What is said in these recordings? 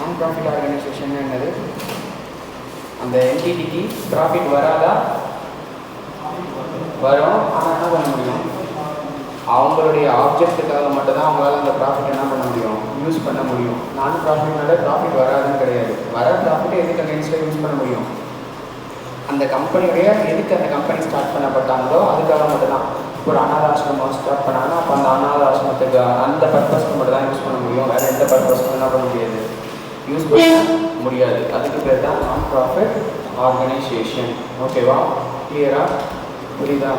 நான் profit organisation என்னது? அந்த என்டிடிக்கு ப்ராஃபிட் வராதா? வரும். ஆனால் என்ன பண்ண முடியும்? அவங்களுடைய ஆப்ஜெக்ட்டுக்காக மட்டும்தான் அவங்களால அந்த ப்ராஃபிட் என்ன பண்ண முடியும்? யூஸ் பண்ண முடியும். நான் ப்ராஃபிட்னால ப்ராஃபிட் வராதுன்னு கிடையாது. வர ப்ராஃபிட்டை எதுக்கு அகேன்ஸ்டாக யூஸ் பண்ண முடியும்? அந்த கம்பெனியுடைய எதுக்கு அந்த கம்பெனி ஸ்டார்ட் பண்ணப்பட்டாங்களோ அதுக்காக மட்டும்தான். ஒரு அனாதாசிரமம் ஸ்டார்ட் பண்ணாங்கன்னா அப்போ அந்த அனாதாசிரமத்துக்கு அந்த பர்பஸ்க்கு மட்டும் தான் யூஸ் பண்ண முடியும். வேறு எந்த பர்பஸ்க்கும் என்ன பண்ண முடியாது? யூஸ் பண்ண முடியாது. அதுக்கு பேர் தான் நான் ப்ராஃபிட் ஆர்கனைசேஷன். ஓகேவா? கிளியரா? புரியுதா?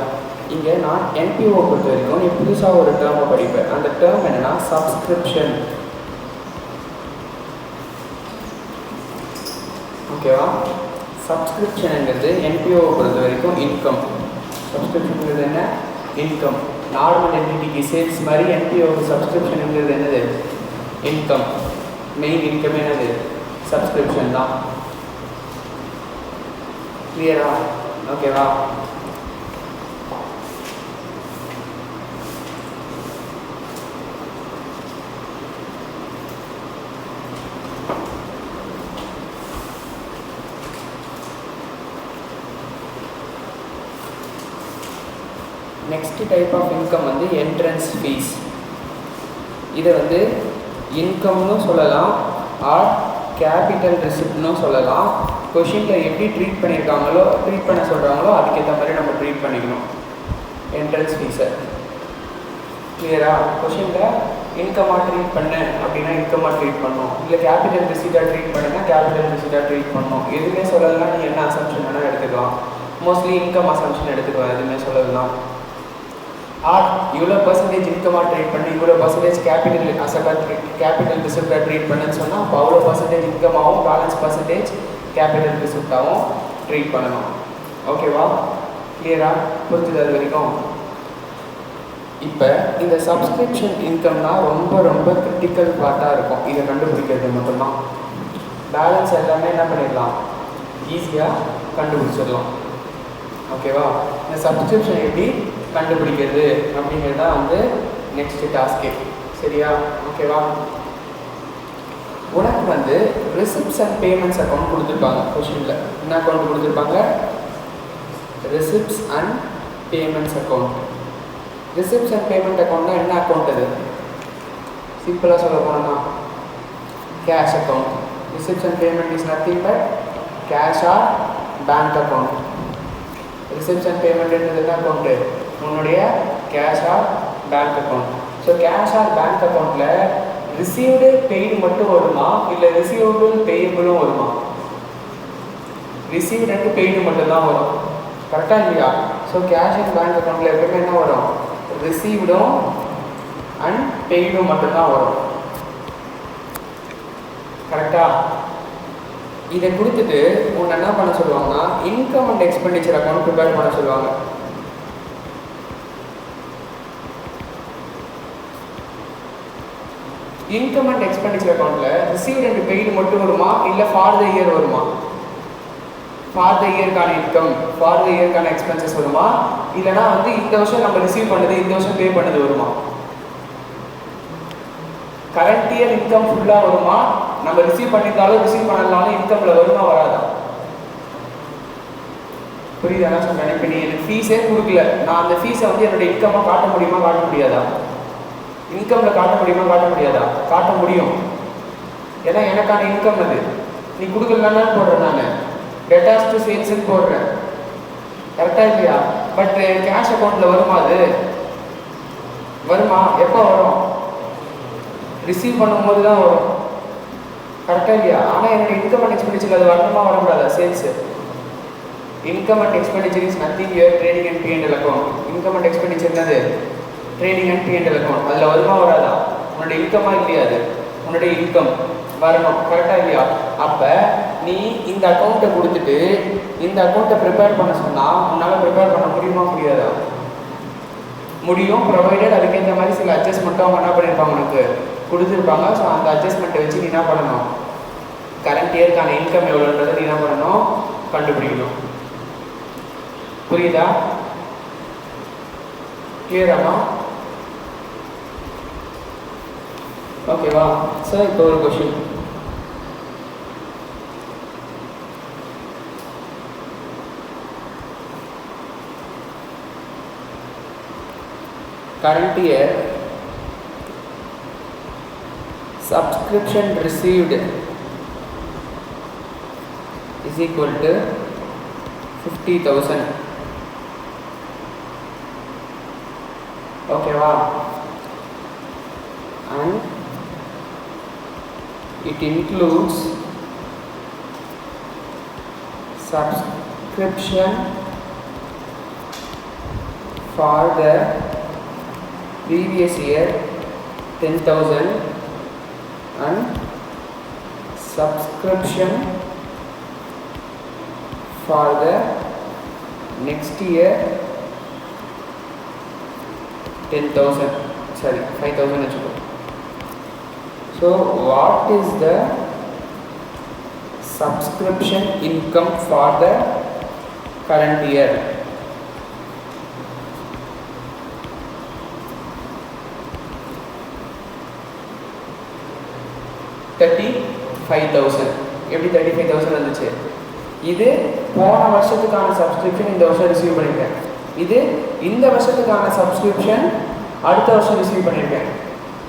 இங்கே நான் என்பிஓ பொறுத்த வரைக்கும் நீ புதுசாக ஒரு டேர்மை படிப்பேன். அந்த டேர்ம் என்னென்னா சப்ஸ்கிரிப்ஷன். ஓகேவா? சப்ஸ்கிரிப்ஷனுங்கிறது என்பிஓவை பொறுத்த வரைக்கும் இன்கம். சப்ஸ்கிரிப்ஷனுங்கிறது என்ன? இன்கம். நார்மல் என்டிடிக்கு சேல்ஸ் மாதிரி என்பிஓவுக்கு சப்ஸ்கிரிப்ஷனுங்கிறது என்னது? இன்கம். மெயின் இன்கம் என்னது? சப்ஸ்கிரிப்ஷன் தான். கிளியரா? ஓகேவா? நெக்ஸ்ட் டைப் ஆஃப் இன்கம் வந்து என்ட்ரன்ஸ் ஃபீஸ். இதை வந்து இன்கம்னு சொல்லலாம், ஆர் கேபிட்டல் ரிசிப்ட்னு சொல்லலாம். கொஷினில் எப்படி ட்ரீட் பண்ணியிருக்காங்களோ ட்ரீட் பண்ண சொல்கிறாங்களோ அதுக்கேற்ற மாதிரி நம்ம ட்ரீட் பண்ணிக்கணும் என்ட்ரன்ஸ் ஃபீஸை. கிளியரா? கொஷினில் இன்கமாக ட்ரீட் பண்ணு அப்படின்னா இன்கமாக ட்ரீட் பண்ணணும், இல்லை கேபிட்டல் ரிசீட்டாக ட்ரீட் பண்ணுன்னா கேபிட்டல் ரிசீட்டாக ட்ரீட் பண்ணணும். எதுவுமே சொல்லலாம், நீ என்ன அசம்ஷன் வேணால் எடுத்துக்கலாம். மோஸ்ட்லி இன்கம் அசம்ஷன் எடுத்துக்கலாம், எதுவுமே சொல்லலாம். ஆர் இவ்வளோ பர்சன்டேஜ் இன்கமாக ட்ரீட் பண்ணி இவ்வளோ பர்சன்டேஜ் கேபிட்டல் அசட்டாக கேபிட்டல் ரிசிப்டாக ட்ரீட் பண்ணுன்னு சொன்னால் அப்போ அவ்வளோ பர்சன்டேஜ் இன்கமாகவும் பேலன்ஸ் பர்சன்டேஜ் கேபிட்டல் ரிசிப்டாகவும் ட்ரீட் பண்ணணும். ஓகேவா? கிளியரா? புரிஞ்சுது அது வரைக்கும்? இப்போ இந்த சப்ஸ்கிரிப்ஷன் இன்கம்னா ரொம்ப ரொம்ப கிரிட்டிக்கல் பார்ட்டாக இருக்கும். இதை கண்டுபிடிக்கிறது மட்டும்தான். பேலன்ஸ் எல்லாமே என்ன பண்ணிடலாம்? ஈஸியாக கண்டுபிடிச்சிடலாம். ஓகேவா? இந்த சப்ஸ்கிரிப்ஷன் எப்படி கண்டுபிடிக்கிறது அப்படிங்கிறது தான் வந்து நெக்ஸ்ட் டாஸ்கே. சரியா? ஓகேவா? உனக்கு வந்து ரிசிப்ட்ஸ் அண்ட் பேமெண்ட்ஸ் அக்கௌண்ட் கொடுத்துருப்பாங்க. கொஷினில் என்ன அக்கௌண்ட் கொடுத்துருப்பாங்க? Receipts and payments account. Receipts and payment அக்கௌண்ட்னா என்ன அக்கௌண்ட்? அது சிம்பிளாக சொல்ல போனோம்னா cash account. Receipts and payment is nothing but cash or bank account. Receipts அண்ட் பேமெண்ட்ன்றது என்ன அக்கௌண்ட்டு? உன்னுடைய cash or bank account. So cash or bank அக்கௌண்ட்டில் ரிசீவ்டு பெய்டு மட்டும் வருமா, இல்லை ரிசீவபிள் பேயபிளும் வருமா? ரிசீவ்டு அண்ட் பெய்டு மட்டும்தான் வரும். கரெக்டாக இல்லையா? ஸோ கேஷ் அண்ட் பேங்க் அக்கௌண்ட்டில் எப்பவுமே என்ன வரும்? ரிசீவ்டும் அண்ட் பெய்டும் மட்டும்தான் வரும். கரெக்டா? இதை கொடுத்துட்டு உன்னை என்ன பண்ண சொல்லுவாங்கன்னா income and expenditure account prepare பண்ண சொல்லுவாங்க. இன்கம் அண்ட் எக்ஸ்பெண்டிச்சர் அக்கௌண்ட்டில் ரிசீவ்ட் அண்ட் பெய்டு மட்டும் வருமா, இல்லை ஃபார் த இயர் வருமா? ஃபார் த இயர்க்கான இன்கம், ஃபார் த இயர்க்கான எக்ஸ்பென்சஸ் வருமா, இல்லைனா வந்து இந்த வருஷம் நம்ம ரிசீவ் பண்ணது இந்த வருஷம் பே பண்ணது வருமா? கரண்ட் இயர் இன்கம் ஃபுல்லாக வருமா, நம்ம ரிசீவ் பண்ணியிருந்தாலும் ரிசீவ் பண்ணலாலும் இன்கமில் வருமா வராதா? புரியுது என்ன சொல்கிறேன்? இப்போ நீ எனக்கு ஃபீஸே கொடுக்கல, நான் அந்த ஃபீஸை வந்து என்னோடய இன்கமாக காட்ட முடியுமா காட்ட முடியாதா? இன்கமில் காட்ட முடியுமா காட்ட முடியாதா? காட்ட முடியும். ஏன்னா எனக்கான இன்கம் அது. நீ கொடுக்கலன்னு போடுறேன், நான் டெட்டாஸ் டு சேல்ஸ்ன்னு போடுறேன். கரெக்டாக இல்லையா? பட் கேஷ் அக்கௌண்ட்டில் வருமா? அது வருமா? எப்போ வரும்? ரிசீவ் பண்ணும்போது தான் வரும். கரெக்டாக இல்லையா? ஆனால் என்னோட இன்கம் அண்ட் எக்ஸ்பெண்டிச்சர் அது வரணுமா வரக்கூடாதா? Sales income and expenditure is nothing your trading and P&L account. Income and expenditure என்னது? Trading and P&L account. அதில் வருமா வராதா? உன்னோட இன்கமாக இல்லையா? அது உன்னுடைய இன்கம் வரணும். கரெக்டாக இல்லையா? அப்போ நீ இந்த அக்கௌண்ட்டை கொடுத்துட்டு இந்த அக்கௌண்ட்டை ப்ரிப்பேர் பண்ண சொன்னால் உன்னால் ப்ரிப்பேர் பண்ண முடியுமா முடியாதா? முடியும், ப்ரொவைடட் அதுக்கேற்ற மாதிரி சில அட்ஜஸ்ட்மெண்ட்டும் அவங்க என்ன பண்ணியிருப்பாங்க உனக்கு கொடுத்துருப்பாங்க. ஸோ அந்த அட்ஜஸ்ட்மெண்ட்டை வச்சு நீ என்ன பண்ணணும்? கரண்ட் இயர்க்கான இன்கம் எவ்வளோன்றதை நீ என்ன பண்ணணும்? கண்டுபிடிக்கணும். புரியுதா? கிளியராமா? ஓகேவா? ஸோ இப்போ ஒரு question, current year subscription received is equal to 50,000. Okay, wow. And it includes subscription for the previous year 10,000 and subscription for the next year 10,000, sorry 5,000. So what is the subscription income for the current year? $35,000. எப்படி 35,000 வந்துச்சு? இது போன வருஷத்துக்கான subscription இந்த வருஷம் receive பண்ணியிருக்கேன். இது இந்த வருஷத்துக்கான சப்ஸ்கிரிப்ஷன் அடுத்த வருஷம் ரிசீவ் பண்ணியிருக்கேன்.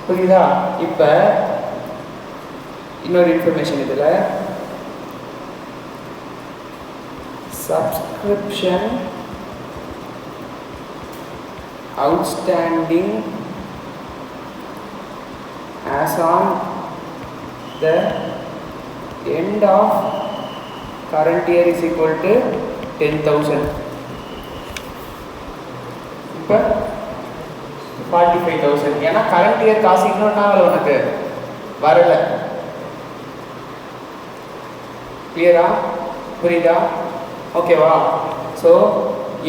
புரியுதா? இப்போ இன்னொரு இன்ஃபர்மேஷன் இதில் subscription outstanding as on the end of current year is equal to 10,000. இப்போ 45,000. ஏன்னா கரண்ட் இயர் காசு இன்னொரு நாள் உனக்கு வரல. கிளியரா? புரியுதா? ஓகேவா? ஸோ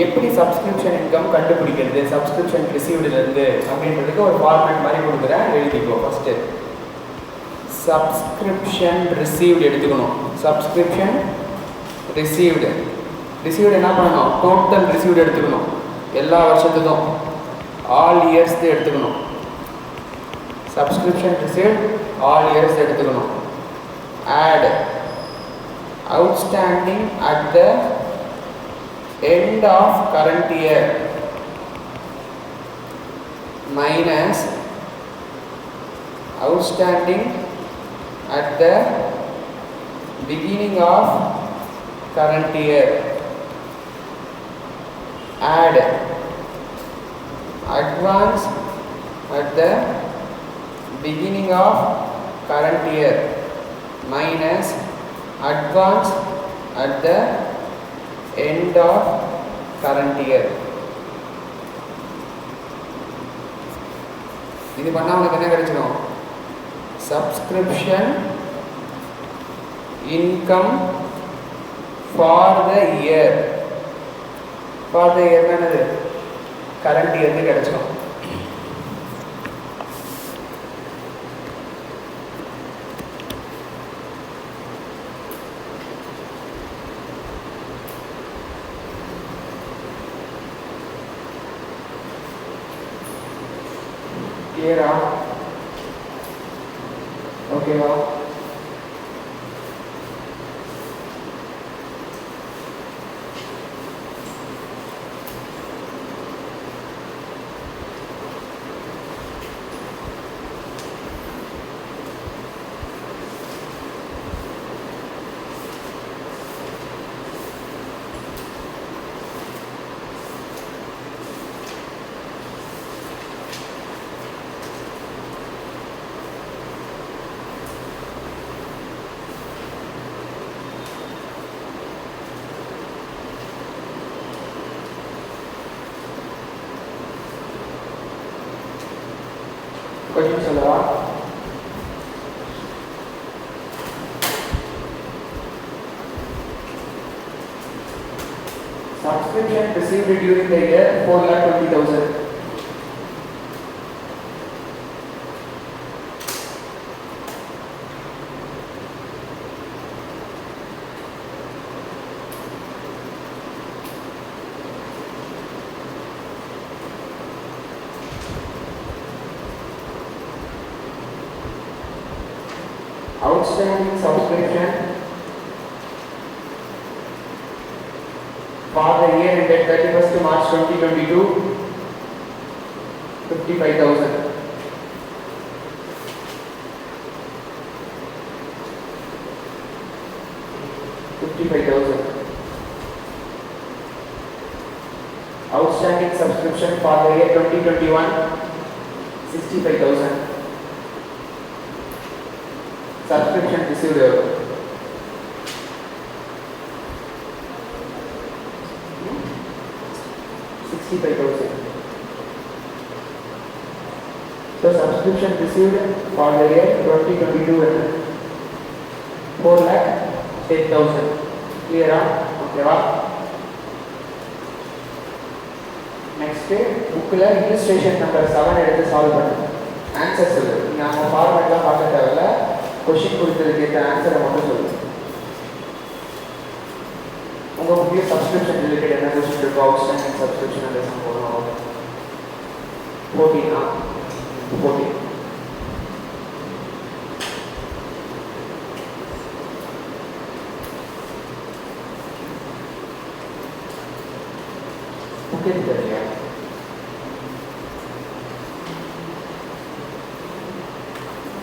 எப்படி சப்ஸ்கிரிப்ஷன் இன்கம் கண்டுபிடிக்கிறது சப்ஸ்கிரிப்ஷன் ரிசீவ்டுலேருந்து அப்படின்றதுக்கு ஒரு ஃபார்மேட் மாதிரி கொடுக்குறேன், எழுதிக்கோ. ஃபஸ்ட்டு சப்ஸ்கிரிப்ஷன் ரிசீவ்டு எடுத்துக்கணும். சப்ஸ்கிரிப்ஷன் ரிசீவ்டு என்ன பண்ணணும்? டோட்டல் ரிசீவ்டு எடுத்துக்கணும். எல்லா வருஷத்துக்கும் ஆல் இயர்ஸ் எடுத்துக்கணும். சப்ஸ்கிரிப்ஷன் ரிசீவ்டு ஆல் இயர்ஸ் எடுத்துக்கணும். Add outstanding at the end of current year minus outstanding at the beginning of current year. Add advance at the beginning of current year minus advance at the end of current year. இது பண்ணா உங்களுக்கு என்ன கிடைச்சிடும்? subscription income for the year. for the year என்னது? current year கிடைச்சிடும். Clear? Okay, wow. Question சொல்லவா? Subscription received during the year 4,20,000. Outstanding subscription for the year ended 31st March 2022 55,000. 55,000. Outstanding subscription for the year 2021, 65,000. Subscription received 65,000. So subscription received for the year 2022, 4,10,000. Clear? Okay, wow. Next, bookல illustration number 7 எடுத்து solve பண்ணுங்க. Answer சொல்லு. நீங்க அவங்க ஃபார்மேட்லாம் பார்க்க தேவையில்ல. Question கொடுத்ததுக்கு ஏத்த ஆன்சரை மட்டும் சொல்லுங்க. உங்க புக்ல சப்ஸ்கிரிப்ஷன் ரிலேட்டட் என்ன क्वेश्चन இருக்கோ அவுட்ஸ்டாண்டிங் சப்ஸ்கிரிப்ஷன் அந்த சம் போடுறோம். 14 ओके करिए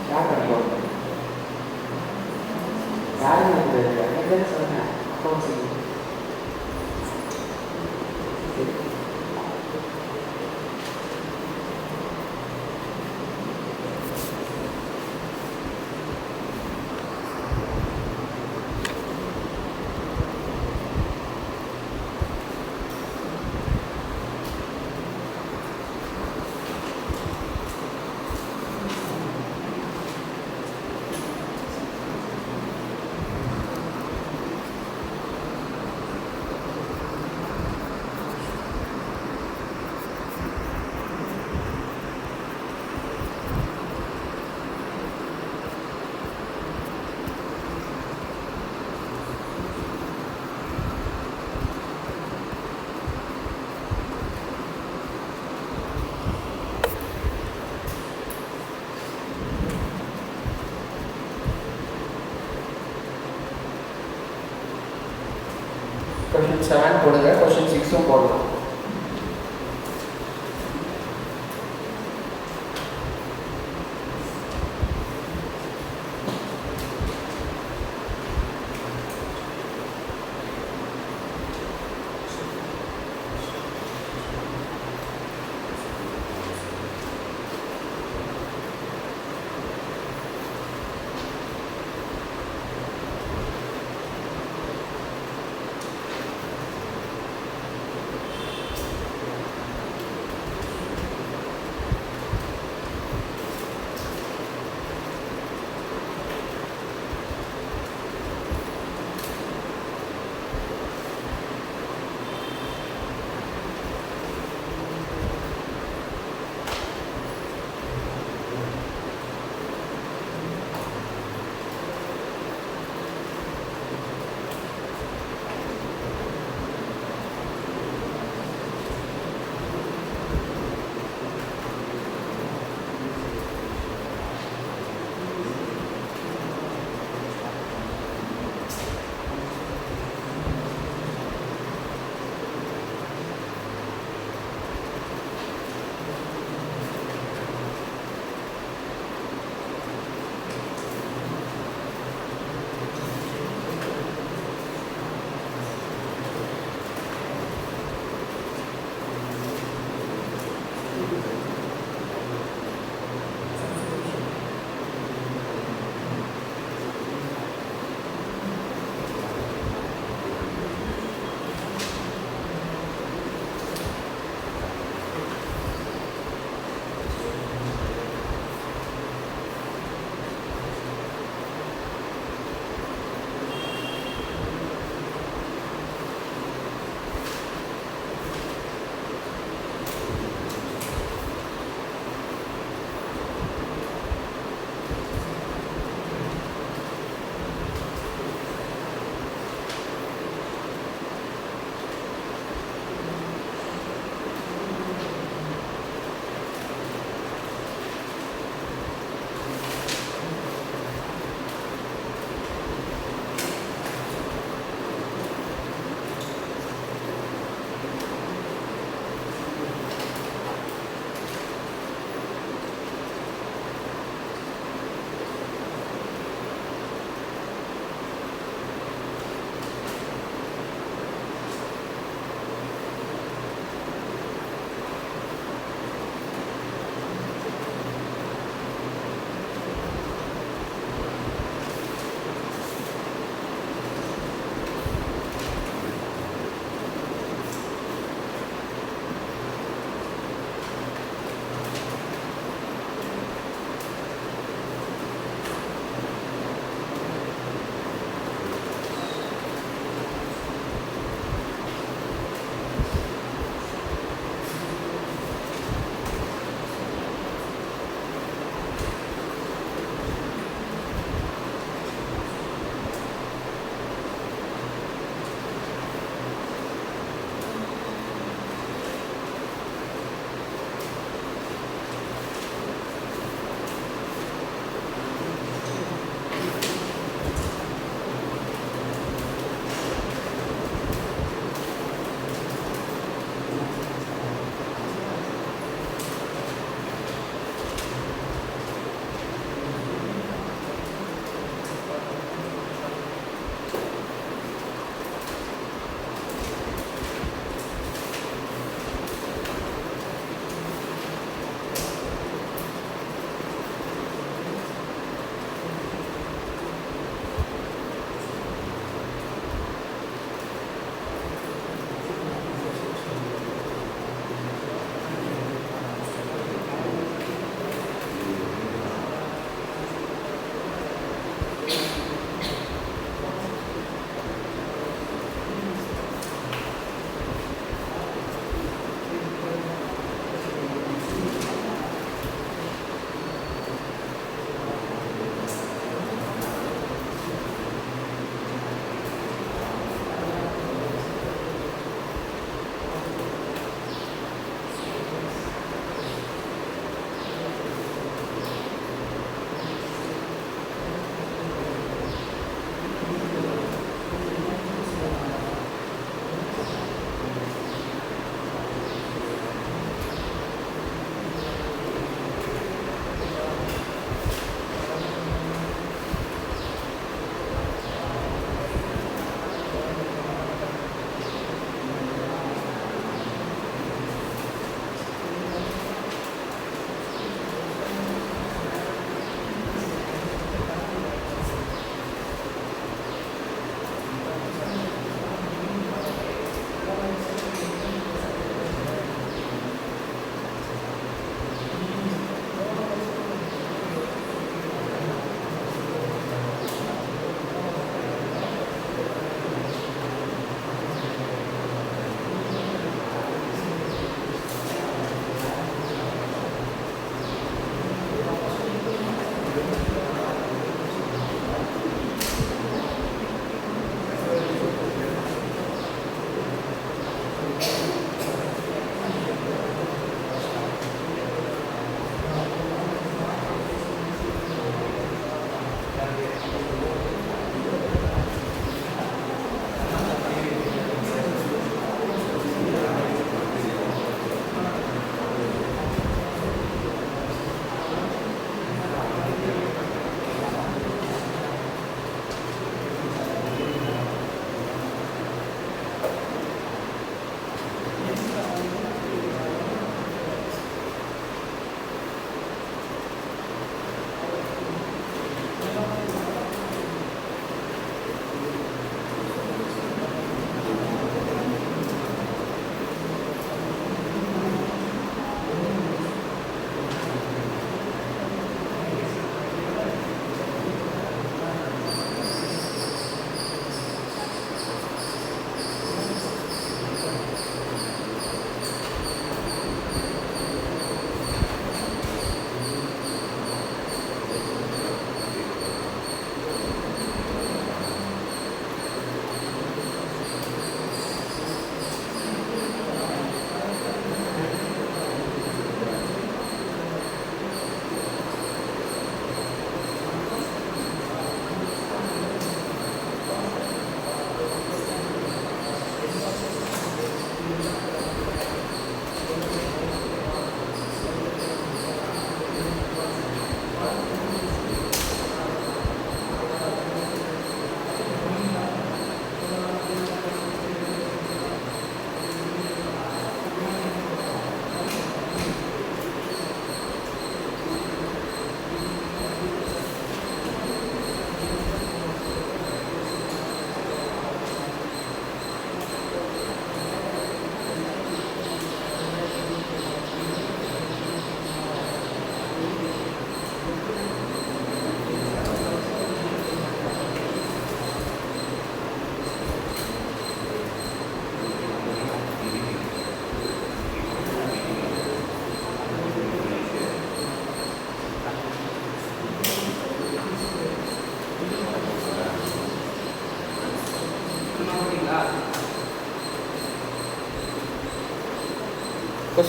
क्या करिए यार नहीं करिए मैं समझा कौन सी क्वेश्चन 7 போடுங்க क्वेश्चन 6 போடலாம்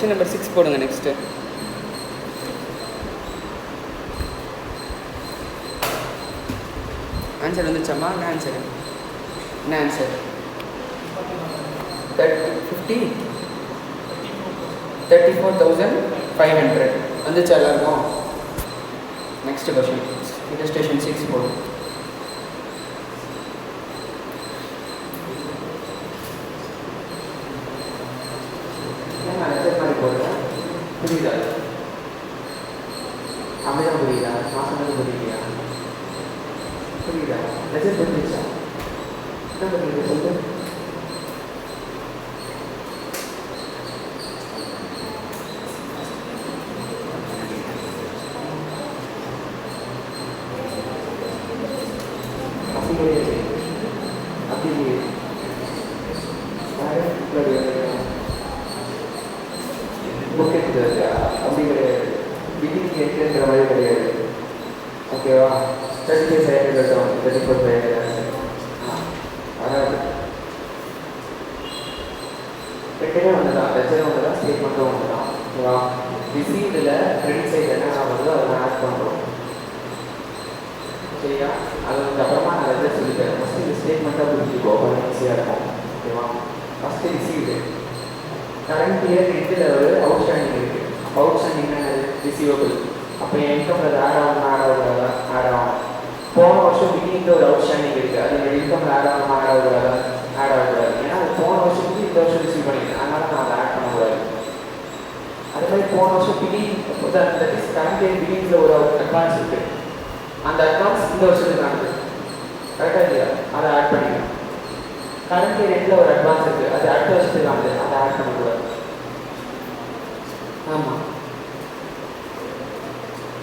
கொஷின் நம்பர் 6 போடுங்க நெக்ஸ்ட்டு. ஆன்சர் வந்துச்சாம்மா? என்ன ஆன்சர்? 34,500 வந்துச்சா எல்லாருக்கும்? நெக்ஸ்ட் கொஷின் இல்லஸ்ட்ரேஷன் 6 போடும். புரியுதா? அப்படிதான் புரியுதா? நான் சொன்னது புரியலையா? புரியுதா? லெசன் புரிஞ்சிச்சா? என்ன புரியுது சொல்லு. அப்படி கிடையாது. பிகினிங் எட்டுங்கிற மாதிரி கிடையாது. ஓகேவா? 35,500 கட்டணும். 34,500 வராது. ரெண்டுமே ஒன்று தான். லெஜர் ஒன்று தான், ஸ்டேட்மெண்ட்டும் ஒன்று தான். ஓகேவா? ரிசீவ்டில் கிரெடிட் சைடு என்ன வருதோ அதை ஆட் பண்ணுறோம். சரியா? அதுக்கு அப்புறமா நான் லெஜர் சொல்லித்தரேன். ஃபஸ்ட்டு இந்த ஸ்டேட்மெண்ட்டாக புரிஞ்சுக்கோ, அது ஈஸியாக இருக்கும். ஓகேவா? First received. கரண்ட் இயர் எண்டில் ஒரு அவுட்ஸ்டாண்டிங் இருக்குது. Outstanding receivable. அப்போ இன்கம் அது ஆட் ஆகும். போன வருஷம் பிகினிங்கில் ஒரு அவுட்ஸ்டாண்டிங் இருக்குது. அது இன்கம் ஆட் ஆகக்கூடாது. ஏன்னா அது போன வருஷத்துக்கு இந்த வருஷம் ரிசீவ் பண்ணிக்கிறேன். அதனால் நான் அதை ஆட் பண்ணக்கூடாது. அதே மாதிரி போன வருஷம் கரண்ட் இயர் பிகினிங்கில் ஒரு அட்வான்ஸ் இருக்குது. அந்த அட்வான்ஸ் இந்த வருஷத்துக்கு ஆனது. கரெக்டாக இல்லையா? அதை ஆட் பண்ணிக்கலாம். கரண்ட் இயர் எண்டில் ஒரு அட்வான்ஸ் இருக்குது. அது அடுத்த வருஷத்துக்கு ஆனது. அதை ஆட் பண்ணக்கூடாது. ஆமாம்,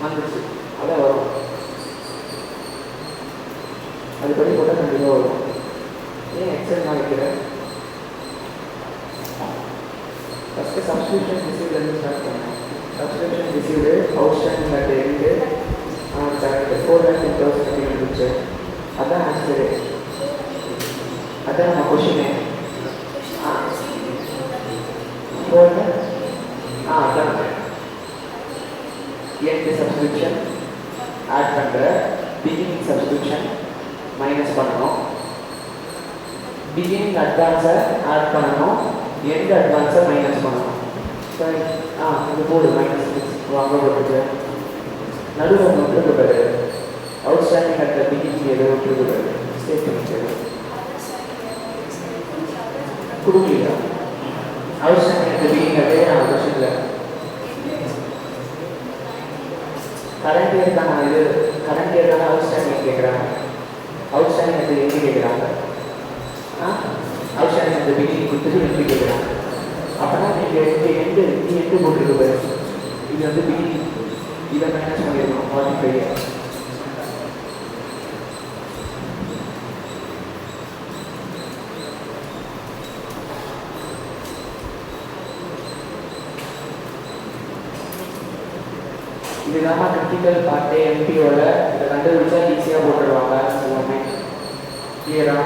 வந்துச்சு. அதான் வரும். அதுபடி போட்டால் கண்டிப்பாக வரும். ஏன் எக்ஸல் நான் வைக்கிறேன்? ஃபஸ்ட்டு சப்ஸ்கிரிப்ஷன் ரிசீவ்லேருந்து ஸ்டார்ட் பண்ணேன். Subscription received outstanding at end correct 4,10,000 இருந்துச்சு. அதான் ஆன்சரு. அதான் நம்ம கொஷினு. அதான் எண்டு சப்ஸ்கிரிப்ஷன் ஆட் பண்ணுற, பிகினிங் சப்ஸ்கிரிப்ஷன் மைனஸ் பண்ணணும், பிகினிங் அட்வான்ஸை ஆட் பண்ணணும், எண்டு அட்வான்ஸை மைனஸ் பண்ணணும். சரி, இது போடு -6 வாங்க போட்டுருக்கு. நடுவில் ஒன்று விட்டுருக்காரு. அவுட்ஸ்டாண்டிங் அட் பிகினிங் ஏதோ விட்டுருக்காரு. ஸ்டேட் பண்ணிக்கிறது கொடுக்கலையா? அவுட்ஸ்டாண்டிங் அட் பிகினிங் அதே நான் வருஷத்தில் கரண்ட் இயருக்கான அவுட்ஸ்டாண்டிங் கேட்குறாங்க. அவுட்ஸ்டாண்டிங் அது எங்கே கேட்குறாங்க? அவுட்ஸ்டாண்டிங் அந்த பிகினிங் கொடுத்துட்டு எப்படி கேட்குறாங்க? அப்போனா நீங்கள் எண்டு போட்டுருக்கு பாரு. இது வந்து பிகினிங். இதை மைனஸ் பண்ணிடணும் 45. இதுதான் கிரிட்டிக்கல் பார்ட்டு எம்பியோட. இதை கண்டுபிடிச்சா ஈஸியாக போட்டுருவாங்க எல்லாமே. கிளியரா?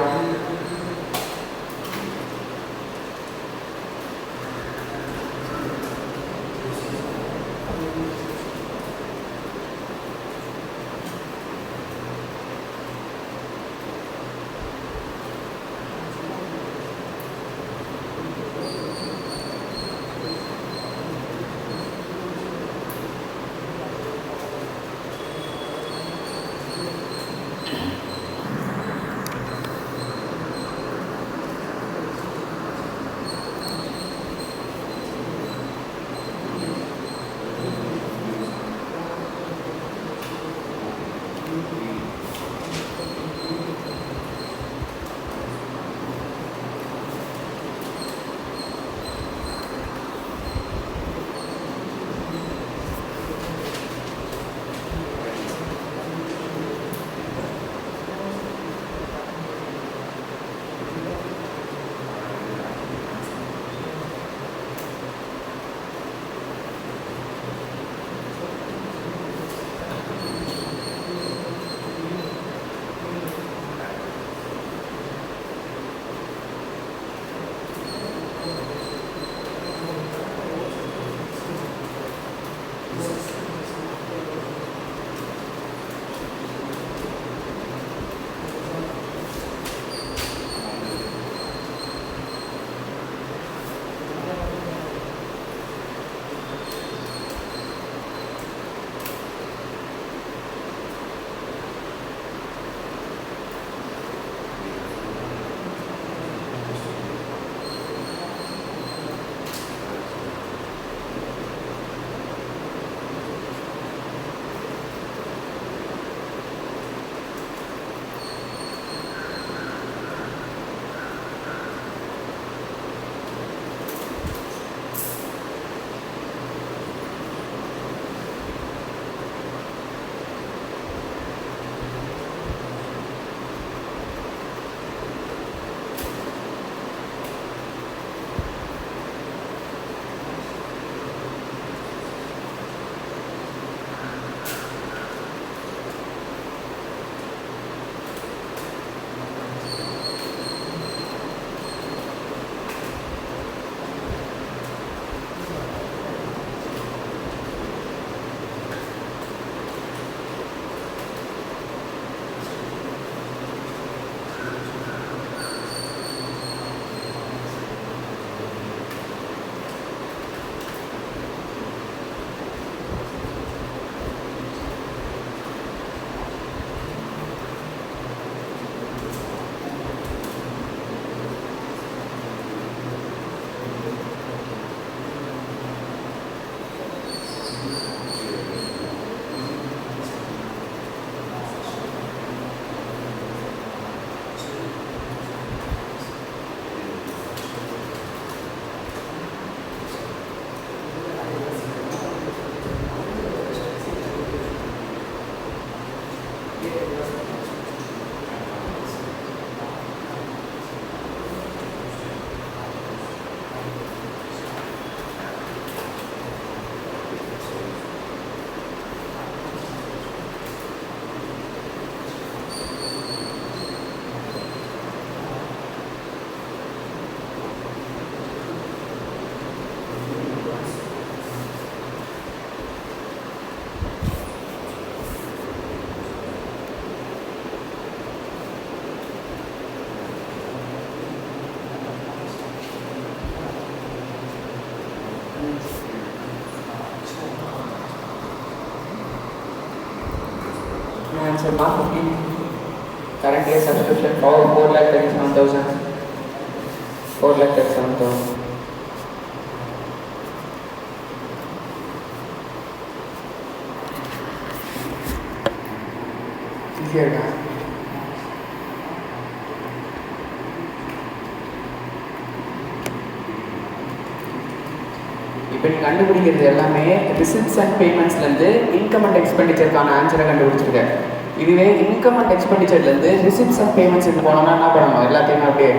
Answer mark 15. Current year subscription for 4,37,000. 4,37,000. Easier now. இப்போ நீங்கள் கண்டுபிடிக்கிறது எல்லாமே ரிசிப்ட்ஸ் அண்ட் பேமெண்ட்ஸ்லேருந்து இன்கம் அண்ட் எக்ஸ்பெண்டிச்சருக்கான ஆன்சரை கண்டுபிடிச்சிருக்கேன். இதுவே இன்கம் அண்ட் எக்ஸ்பெண்டிச்சர்லேருந்து ரிசிப்ட்ஸ் அண்ட் பேமெண்ட்ஸுக்கு போனோம்னா என்ன பண்ணணும்? எல்லாத்தையுமே அப்படியே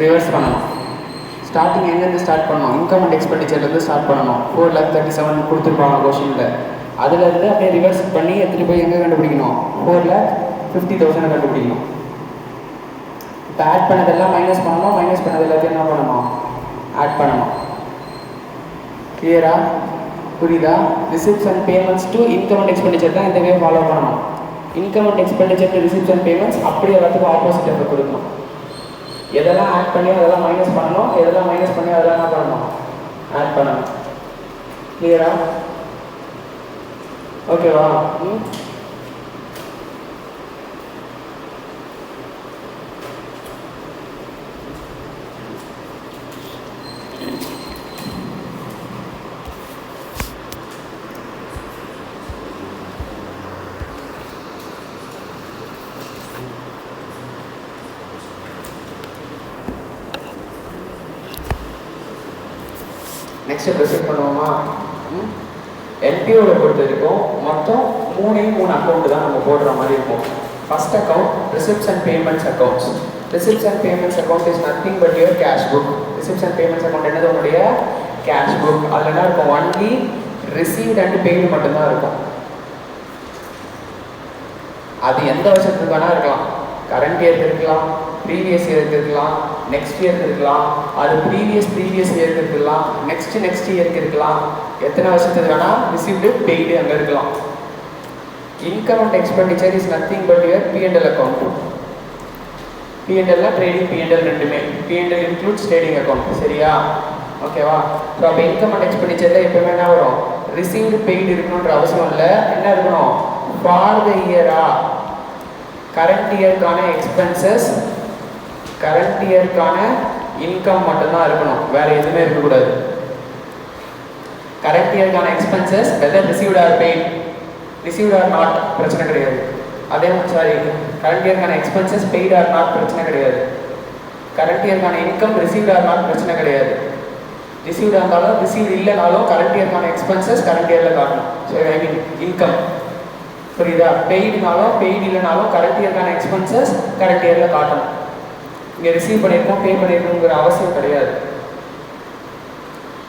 ரிவர்ஸ் பண்ணணும். ஸ்டார்டிங் எங்கேருந்து ஸ்டார்ட் பண்ணணும்? இன்கம் அண்ட் எக்ஸ்பெண்டிச்சர்லேருந்து ஸ்டார்ட் பண்ணணும். 4,37,000 கொடுத்துருப்பாங்க கொஷினில். அதுலேருந்து அப்படியே ரிவர்ஸ் பண்ணி எடுத்துகிட்டு போய் எங்கே கண்டுபிடிக்கணும்? 4,50,000 கண்டுபிடிக்கணும். இப்போ ஆட் பண்ணதெல்லாம் மைனஸ் பண்ணணும். மைனஸ் பண்ணது எல்லாத்தையும் என்ன பண்ணணும்? ஆட் பண்ணணும். கிளியரா? புரியுதா? Receipts and payments to income and expenditure தான் இந்த வே ஃபாலோ பண்ணணும். Income and expenditure to receipts and payments அப்படியே எல்லாத்துக்கும் ஆப்போசிட் எஃபெக்ட் கொடுக்கணும். எதெல்லாம் ஆட் பண்ணி அதெல்லாம் மைனஸ் பண்ணணும், எதெல்லாம் மைனஸ் பண்ணி அதெல்லாம் என்ன பண்ணணும்? ஆட் பண்ணணும். கிளியரா? ஓகேவா? நெக்ஸ்ட் ப்ரெசென்ட் பண்ணுவோமா? என்பிஓட பொறுத்த வரைக்கும் மொத்தம் 3 அக்கௌண்ட் தான் நம்ம போடுற மாதிரி இருக்கும். First account receipts and payments accounts. Receipts and payments account is nothing but your cash book. Receipts and payments account என்னது? உங்களுடைய கேஷ் புக். அதில் என்ன இருக்கும்? ஒன்லி ரிசீவ்ட் அண்ட் பெய்டு மட்டும்தான் இருக்கும். அது எந்த வருஷத்துக்கு வேணா இருக்கலாம். கரண்ட் இயருக்கு இருக்கலாம், ப்ரீவியஸ் இயருக்கு இருக்கலாம், நெக்ஸ்ட் இயருக்கு இருக்கலாம், அது ப்ரீவியஸ் இயருக்கு இருக்கலாம், நெக்ஸ்ட் இயருக்கு இருக்கலாம். எத்தனை வருஷத்துக்கு வேணால் ரிசீவ்டு பெய்டு அங்கே இருக்கலாம். Income and expenditure is nothing but your P&L account. P&Lனா ட்ரேடிங் P&L ரெண்டுமே. P&L includes trading account. சரியா? ஓகேவா? ஸோ அப்போ இன்கம் அண்ட் எக்ஸ்பெண்டிச்சரில் எப்பவுமே என்ன வரும்? ரிசீவ்டு பெய்டு இருக்கணுன்ற அவசியம் இல்லை. என்ன இருக்கணும்? ஃபார் த இயரா கரண்ட் இயருக்கான எக்ஸ்பென்சஸ், கரண்ட் இயருக்கான இன்கம் மட்டும்தான் இருக்கணும். வேற எதுவுமே இருக்கக்கூடாது. கரண்ட் இயருக்கான expenses whether received or paid, received or not பிரச்சனை கிடையாது. அதே சாரி, கரண்ட் இயருக்கான எக்ஸ்பென்சஸ் பெய்ட் ஆர் நாட் பிரச்சனை கிடையாது. கரண்ட் இயருக்கான இன்கம் ரிசீவ்ட் ஆர் நாட் பிரச்சனை கிடையாது. ரிசீவ்ட் இருந்தாலும் ரிசீவ்ட் இல்லைனாலும் கரண்ட் இயருக்கான எக்ஸ்பென்சஸ் கரண்ட் இயரில் காட்டணும். So I mean income. புரியுதா? பெய்டுனாலும் பெய்டு இல்லைனாலும் கரண்ட் இயருக்கான எக்ஸ்பென்சஸ் கரண்ட் இயரில் காட்டணும். இங்கே ரிசீவ் பண்ணியிருக்கோம், பே பண்ணியிருக்கோங்கிற அவசியம் கிடையாது.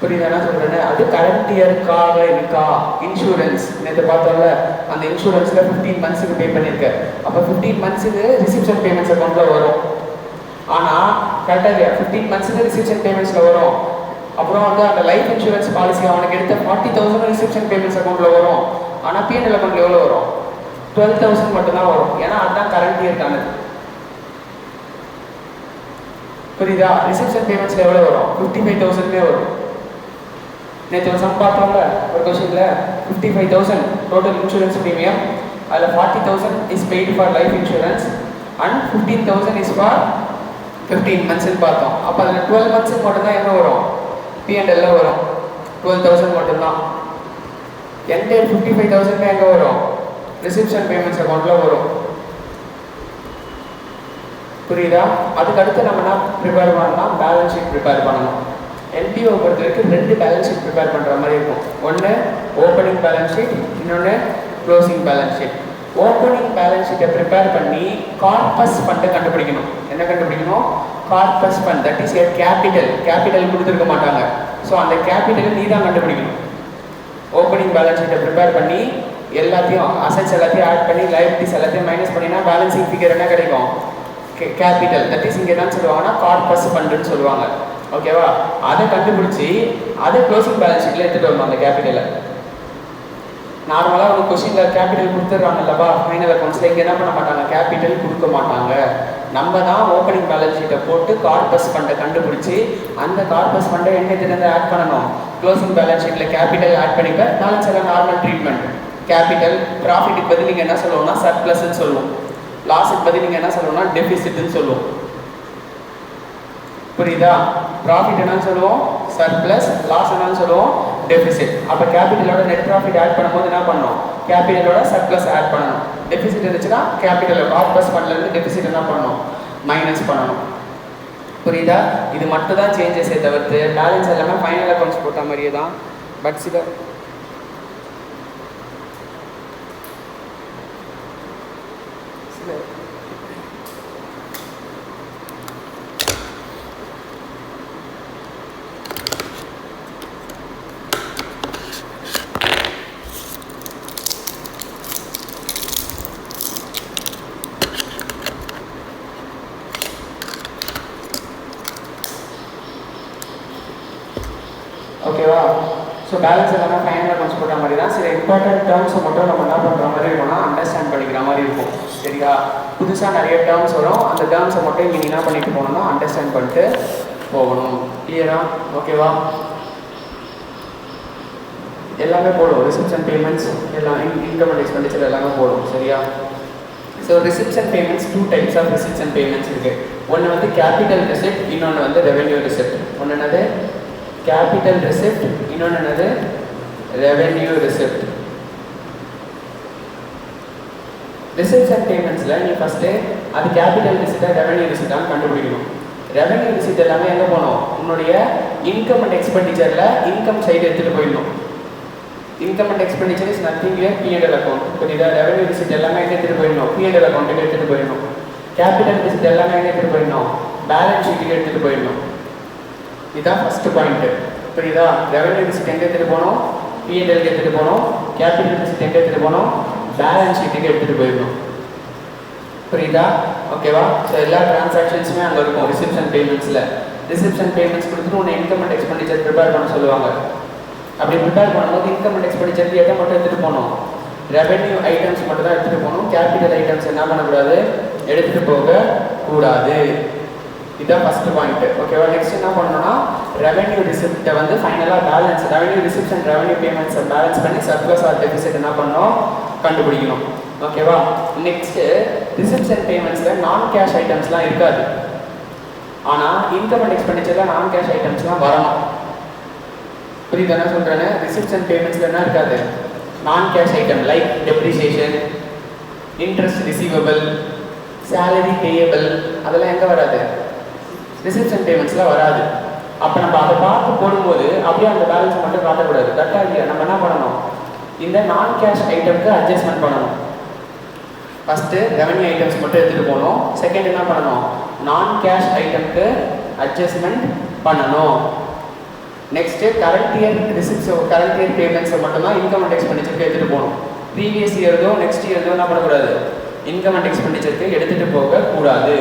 புரியுதா என்ன சொல்கிறேன்னு? அது கரண்ட் இயருக்காக இருக்கா? இன்சூரன்ஸ் நேற்று பார்த்தோம்ல, அந்த இன்சூரன்ஸில் 15 மந்த்ஸுக்கு பே பண்ணியிருக்கேன். அப்போ 15 மந்த்ஸுக்கு ரிசிப்ஷன் பேமெண்ட்ஸ் அக்கௌண்ட்டில் வரும். ஆனால் கரெக்டாக இல்லையா? 15 மந்த்ஸுக்கு ரிசிப்ஷன் பேமெண்ட்ஸில் வரும். அப்புறம் வந்து அந்த லைஃப் இன்சூரன்ஸ் பாலிசி அவனுக்கு எடுத்த 40,000 ரிசிப்ஷன் பேமெண்ட்ஸ் அக்கௌண்ட்டில் வரும். ஆனால் P&L அக்கௌண்ட்டில் எவ்வளோ வரும்? 12,000 மட்டும்தான் வரும். ஏன்னா அதுதான் கரண்ட் இயர்க்கானது. புரியுதா? ரிசிப்ஷன் பேமெண்ட்ஸில் எவ்வளோ வரும்? 55,000 வரும். நேற்று ஒரு சம் பார்த்தோம்ல ஒரு கொஸ்டினில் 55,000 டோட்டல் இன்சூரன்ஸ் ப்ரீமியம். அதில் 40,000 is paid for life insurance and 15,000 is for 15 மந்த்ஸ்ன்னு பார்த்தோம். அப்போ அதில் 12 மந்த்ஸுக்கு மட்டும்தான் எங்கே வரும்? P&L வரும். 12,000 மட்டும்தான். என்டையர் 55,000 எங்கே வரும்? ரிசிப்ஷன் பேமெண்ட்ஸ் அக்கௌண்ட்டில் வரும். புரியுதா? அதுக்கடுத்து நம்ம என்ன ப்ரிப்பேர் பண்ணலாம்? பேலன்ஸ் ஷீட் ப்ரிப்பேர் பண்ணணும். NPO பொறுத்த வரைக்கும் 2 பேலன்ஸ் ஷீட் ப்ரிப்பேர் பண்ணுற மாதிரி இருக்கும். ஒன்று ஓப்பனிங் பேலன்ஸ் ஷீட், இன்னொன்று closing balance sheet. Opening balance ஷீட்டை ப்ரிப்பேர் பண்ணி கார்பஸ் ஃபண்டை கண்டுபிடிக்கணும். என்ன கண்டுபிடிக்கணும்? Corpus fund, that is capital கொடுத்துருக்க மாட்டாங்க. ஸோ அந்த கேபிட்டலை நீ தான் கண்டுபிடிக்கணும். ஓப்பனிங் பேலன்ஸ் ஷீட்டை ப்ரிப்பேர் பண்ணி எல்லாத்தையும் அசெட்ஸ் எல்லாத்தையும் ஆட் பண்ணி லைபிலிட்டிஸ் எல்லாத்தையும் மைனஸ் பண்ணினா பேலன்சிங் ஃபிகர் என்ன கிடைக்கும்? கேபிட்டல். தட் இஸ் இங்கே என்ன சொல்லுவாங்கன்னா கார்பஸ் ஃபண்டுன்னு சொல்லுவாங்க. ஓகேவா? அதை கண்டுபிடிச்சி அதை க்ளோசிங் பேலன்ஸ் ஷீட்டில் எடுத்துகிட்டு வரணும். அந்த கேபிட்டலை நார்மலாக ஒரு கொஸ்டினில் கேபிட்டல் கொடுத்துட்றாங்கல்லப்பா ஃபைனல் அக்கௌண்ட்ஸில், இங்கே என்ன பண்ண மாட்டாங்க? கேபிட்டல் கொடுக்க மாட்டாங்க. நம்ம தான் ஓப்பனிங் பேலன்ஸ் ஷீட்டை போட்டு கார்பஸ் ஃபண்டை கண்டுபிடிச்சி அந்த கார்பஸ் ஃபண்டை என்னத்திலேருந்து ஆட் பண்ணணும்? க்ளோசிங் பேலன்ஸ் ஷீட்டில் கேபிட்டல் ஆட் பண்ணிப்ப பேலன்ஸ் எல்லாம் நார்மல் ட்ரீட்மெண்ட். கேபிட்டல் ப்ராஃபிட்டுக்கு பதில் நீங்கள் என்ன சொல்லுவோம்னா சர்ப்ளஸ்ன்னு சொல்லுவோம். லாஸுக்கு பதில் நீங்கள் என்ன சொல்லுவோம்னா டெபிசிட்னு சொல்லுவோம். புரியுதா? ப்ராஃபிட் என்னன்னு சொல்லுவோம் சர்ப்ளஸ், லாஸ் என்னன்னு சொல்லுவோம் டெபிசிட். அப்போ கேபிட்டலோட நெட் ப்ராஃபிட் ஆட் பண்ணும்போது என்ன பண்ணணும்? கேபிட்டலோட சர்ப்ளஸ் ஆட் பண்ணணும். டெபிசிட் இருந்துச்சுன்னா கேபிட்டல் கார்பஸ் ஃபண்ட்லேருந்து டெபிசிட் என்ன பண்ணணும்? மைனஸ் பண்ணணும். புரியுதா? இது மட்டும் தான் சேஞ்சஸே தவிர்த்து பேலன்ஸ் எல்லாமே ஃபைனல் அக்கௌண்ட்ஸ் போட்ட மாதிரியே தான். பட் சில ஓகேவா? ஸோ பேலன்ஸ் எல்லாமே ஃபைனல் அக்கௌண்ட்ஸ் போட்ட மாதிரி தான். சில இம்பார்ட்டன்ட் டேர்ம்ஸை மட்டும் நம்ம என்ன பண்ணுற மாதிரி இருக்கும்னா அண்டர்ஸ்டாண்ட் பண்ணிக்கிற மாதிரி இருக்கும். சரியா? புதுசாக நிறைய டேர்ம்ஸ் வரும். அந்த டேர்ம்ஸை மட்டும் இங்கே என்ன பண்ணிட்டு போகணும்னா அண்டர்ஸ்டாண்ட் பண்ணிட்டு போகணும். கிளியரா? ஓகேவா? எல்லாமே போடும். ரிசிப்ட்ஸ் அண்ட் பேமெண்ட்ஸ் எல்லாம், இன்கம் அண்ட் எக்ஸ்பெண்டிச்சர் எல்லாமே போடும். சரியா? So receipts and payments 2 types of receipts and payments இருக்குது. ஒன்று வந்து கேபிட்டல் ரிசிப்ட், இன்னொன்று வந்து ரெவென்யூ ரிசிப்ட். ஒன்று என்னது? கேபிட்டல் ரிசிப்ட், இன்னொன்று என்னது? Revenue receipt. ரிசிப்ட்ஸ் அண்ட் பேமெண்ட்ஸில் நீ ஃபஸ்ட்டு அது கேபிட்டல் ரிசிப்டாக ரெவென்யூ ரிசிப்டான்னு கண்டுபிடிக்கணும். ரெவென்யூ ரிசிப்ட் எல்லாமே எங்கே போகணும்? உன்னுடைய இன்கம் அண்ட் எக்ஸ்பெண்டிச்சரில் இன்கம் சைடு எடுத்துகிட்டு போயிடணும். Income and expenditure is nothing A P&L account. புரியுதா? ரெவென்யூ ரிசிப்ட் எல்லாமே எங்கே எடுத்துகிட்டு போயிடணும்? P&L அக்கௌண்ட்டுக்கு எடுத்துகிட்டு போயிடணும். கேபிட்டல் ரிசிப்ட் எல்லாமே எங்கே எடுத்துகிட்டு போயிடணும்? பேலன்ஸ் ஷீட்டுக்கு எடுத்துகிட்டு போயிடணும். இதுதான் ஃபஸ்ட்டு பாயிண்ட்டு. புரியுதா? ரெவென்யூ ரிசிப்ட் எங்கே எடுத்துகிட்டு போகணும்? P&Lக்கு எடுத்துகிட்டு போகணும். கேபிட்டல் ரிசிப்ட் எங்கே எடுத்துகிட்டு போகணும்? பேலன்ஸ் ஷீட்டுக்கு எடுத்துகிட்டு போயிடணும். புரியுதா? ஓகேவா? ஸோ எல்லா டிரான்சாக்ஷன்ஸுமே அங்கே இருக்கும் ரிசிப்ட்ஸ் அண்ட் பேமெண்ட்ஸில். ரிசிப்ட்ஸ் அண்ட் பேமெண்ட்ஸ் கொடுத்துட்டு உன்னை இன்கம் அண்ட் எக்ஸ்பெண்டிச்சர் ப்ரிப்பேர் பண்ண சொல்லுவாங்க. அப்படி ப்ரிப்பேர் பண்ணும்போது இன்கம் அண்ட் எக்ஸ்பெண்டிச்சருக்கு எதை மட்டும் எடுத்துகிட்டு போகணும்? ரெவென்யூ ஐட்டம்ஸ் மட்டும் தான் எடுத்துகிட்டு போகணும். கேபிட்டல் ஐட்டம்ஸ் என்ன பண்ணக்கூடாது? எடுத்துகிட்டு போகக்கூடாது. இதுதான் ஃபஸ்ட்டு பாயிண்ட்டு. ஓகேவா? நெக்ஸ்ட் என்ன பண்ணணும்னா ரெவென்யூ ரிசிப்ட்டை வந்து ஃபைனலாக balance, revenue receipts and revenue பேமெண்ட்ஸை பேலன்ஸ் பண்ணி சர்ப்ளஸ் ஆர் டெபிசிட் என்ன பண்ணணும்? கண்டுபிடிக்கணும். ஓகேவா? நெக்ஸ்ட்டு ரிசிப்ட்ஸ் அண்ட் பேமெண்ட்ஸில் நான் கேஷ் ஐட்டம்ஸ்லாம் இருக்காது. ஆனால் இன்கம் அண்ட் எக்ஸ்பெண்டிச்சரில் நான் கேஷ் ஐட்டம்ஸ்லாம் வரணும். புரியுது என்ன சொல்கிறேன்னு? ரிசிப்ட்ஸ் அண்ட் பேமெண்ட்ஸில் என்ன இருக்காது? நான் cash item like depreciation, interest receivable, salary payable, அதெல்லாம் எங்கே வராது? ரிசிப்ட்ஸ் அண்ட் பேமெண்ட்ஸில் வராது. அப்போ நம்ம அதை பார்த்து போடும்போது அப்படியே அந்த பேலன்ஸை மட்டும் காட்டக்கூடாது. கரெக்டாக இல்லையா? நம்ம என்ன பண்ணணும்? இந்த நான் கேஷ் ஐட்டம்க்கு அட்ஜஸ்ட்மெண்ட் பண்ணணும். ஃபஸ்ட்டு ரெவென்யூ ஐட்டம்ஸ் மட்டும் எடுத்துகிட்டு போகணும். செகண்ட் என்ன பண்ணணும்? நான் கேஷ் ஐட்டம்க்கு அட்ஜஸ்ட்மெண்ட் பண்ணணும். Next current year receipts, current year பேமெண்ட்ஸை மட்டும்தான் இன்கம் அண்ட் எக்ஸ்பெண்டிச்சருக்கு எடுத்துகிட்டு போகணும். ப்ரீவியஸ் இயர்தோ நெக்ஸ்ட் இயர்தோ என்ன பண்ணக்கூடாது? இன்கம் அண்ட் எக்ஸ்பெண்டிச்சருக்கு எடுத்துகிட்டு போகக்கூடாது.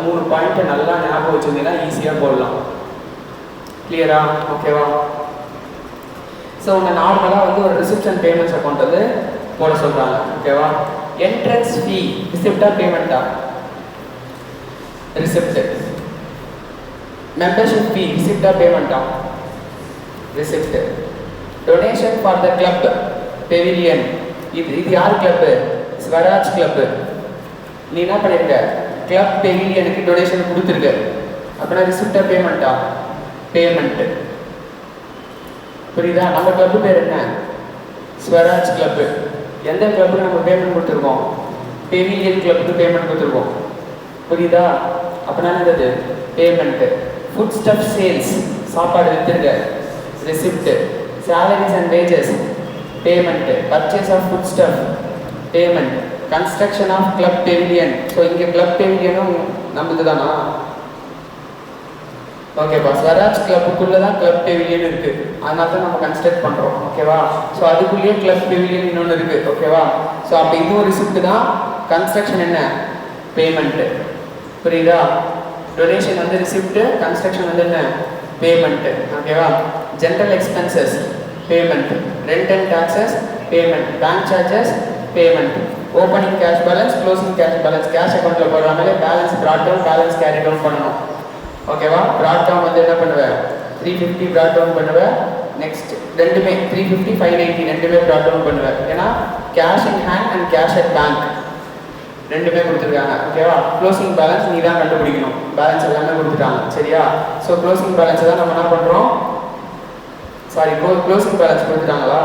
மூணு பாயிண்ட்டை நல்லா ஞாபகம் வச்சுருந்தீங்கன்னா ஈஸியாக போடலாம். கிளியரா? ஓகேவா? ஸோ உங்க நார்மலாக வந்து ஒரு ரிசிப்ட்ஸ் அண்ட் பேமெண்ட்ஸ் அக்கௌண்ட் வந்து போட சொல்கிறாங்க. ஓகேவா? என்ட்ரன்ஸ் ஃபீ ரிசிப்டா பேமெண்ட்டா? ரிசிப்ட். மெம்பர்ஷிப் ஃபீ ரிசிப்டா பேமெண்ட்டா? Receipt. Donation for the club pavilion, இது யார் கிளப்பு? ஸ்வராஜ் கிளப்பு. நீ என்ன பண்ணிருக்க? கிளப் பெவிலியனுக்கு டொனேஷன் கொடுத்துருக்க. அப்படின்னா ரிசிப்டா பேமெண்ட்டா? பேமெண்ட். புரியுதா? நம்ம கிளப்பு பேர் என்ன? ஸ்வராஜ் கிளப்பு. எந்த கிளப்புக்கு நம்ம பேமெண்ட் கொடுத்துருக்கோம்? பெவிலியன் கிளப்புக்கு பேமெண்ட் கொடுத்துருக்கோம். புரியுதா? அப்படின்னா என்னது? பேமெண்ட்டு. ஃபுட் ஸ்டஃப் சேல்ஸ், சாப்பாடு விற்றுருக்க, receipt. Salaries and wages, payment. Purchase of food stuff, payment. Construction of club pavilion. So இங்கே கிளப் பெவிலியனும் நம்மது தானா? ஓகேப்பா, ஸ்வராஜ் கிளப்புக்குள்ளே தான் கிளப் பெவிலியன் இருக்குது, அதனால தான் நம்ம கன்ஸ்ட்ரக்ட் பண்ணுறோம். ஓகேவா? ஸோ அதுக்குள்ளேயே கிளப் பெவிலியன் இன்னொன்று இருக்குது. ஓகேவா? ஸோ அப்போ இதுவும் ரிசிப்ட் தான். கன்ஸ்ட்ரக்ஷன் என்ன? பேமெண்ட்டு. புரியுதா? டொனேஷன் வந்து ரிசிப்ட், கன்ஸ்ட்ரக்ஷன் வந்து என்ன? பேமெண்ட். ஓகேவா? General expenses payment, rent and taxes payment, bank charges payment, opening cash balance, closing cash balance. Cash அக்கௌண்ட்டில் போடுற மாதிரி balance brought down, balance carry down பண்ணணும். ஓகேவா? ப்ராட் டவுன் வந்து என்ன பண்ணுவேன்? 350 ப்ராட் டவுன் பண்ணுவேன். நெக்ஸ்ட் ரெண்டுமே 350 590 ரெண்டுமே ப்ராட் டவுன் பண்ணுவேன். ஏன்னா cash in hand and cash at bank ரெண்டுமே கொடுத்துருக்காங்க. ஓகேவா? க்ளோசிங் பேலன்ஸ் நீ தான் கண்டுபிடிக்கணும். பேலன்ஸ் எல்லாமே கொடுத்துட்டாங்க. சரியா? ஸோ க்ளோசிங் பேலன்ஸை தான் நம்ம என்ன பண்ணுறோம்? சாரி, க்ளோசிங் பேலன்ஸ் கொடுத்துட்டாங்களா?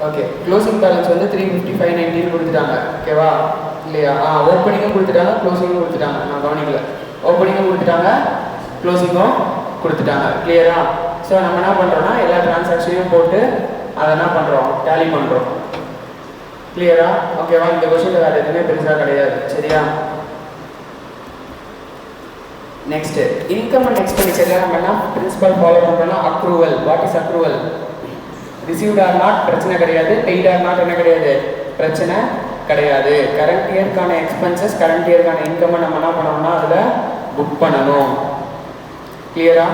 ஓகே, க்ளோசிங் பேலன்ஸ் வந்து 350 590 கொடுத்துட்டாங்க. ஓகேவா? இல்லையா? ஓப்பனிங்கும் கொடுத்துட்டாங்க, க்ளோசிங்கும் கொடுத்துட்டாங்க. நான் கவனிக்கல. ஓப்பனிங்கும் கொடுத்துட்டாங்க, க்ளோசிங்கும் கொடுத்துட்டாங்க. கிளியரா? ஸோ நம்ம என்ன பண்ணுறோம்னா எல்லா டிரான்சாக்ஷனையும் போட்டு அதை என்ன பண்ணுறோம்? டேலி பண்ணுறோம். கிளியரா? ஓகேவா? இந்த கொஸ்டின் வேறு எதுவுமே பெருசாக கிடையாது. சரியா? நெக்ஸ்ட் இன்கம் அண்ட் எக்ஸ்பெண்டிச்சர்ல நம்ம என்ன பிரின்சிபல் ஃபாலோ பண்ணுறோம்னா accrual. What is accrual? Received or not பிரச்சனை கிடையாது, பெய்ட் ஆர் நாட் என்ன கிடையாது, பிரச்சனை கிடையாது. கரண்ட் இயர்க்கான எக்ஸ்பென்சஸ், கரண்ட் இயர்க்கான இன்கம் நம்ம என்ன பண்ணணும்னா அதில் புக் பண்ணணும். கிளியரா?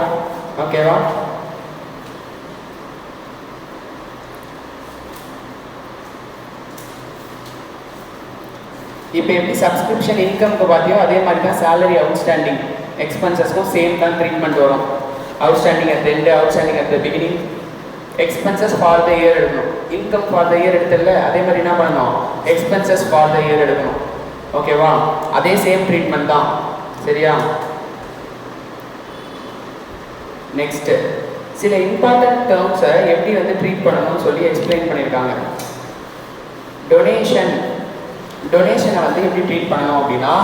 ஓகேவா? இப்போ எப்படி சப்ஸ்கிரிப்ஷன் இன்கம்க்கு பார்த்தியோ அதே மாதிரி தான் சேலரி அவுட்ஸ்டாண்டிங் எக்ஸ்பென்சஸ்க்கும் சேம் தான் ட்ரீட்மெண்ட் வரும். Outstanding at end, outstanding at the beginning. Expenses for the year எடுக்கணும். இன்கம் ஃபார் த இயர் எடுத்தல அதே மாதிரி என்ன பண்ணணும்? எக்ஸ்பென்சஸ் ஃபார் த இயர் எடுக்கணும். ஓகேவா? அதே சேம் ட்ரீட்மெண்ட் தான். சரியா? நெக்ஸ்ட் சில இம்பார்ட்டன்ட் டேர்ம்ஸை எப்படி வந்து ட்ரீட் பண்ணணும்னு சொல்லி எக்ஸ்பிளைன் பண்ணியிருக்காங்க. டொனேஷனை வந்து எப்படி ட்ரீட் பண்ணணும் அப்படின்னா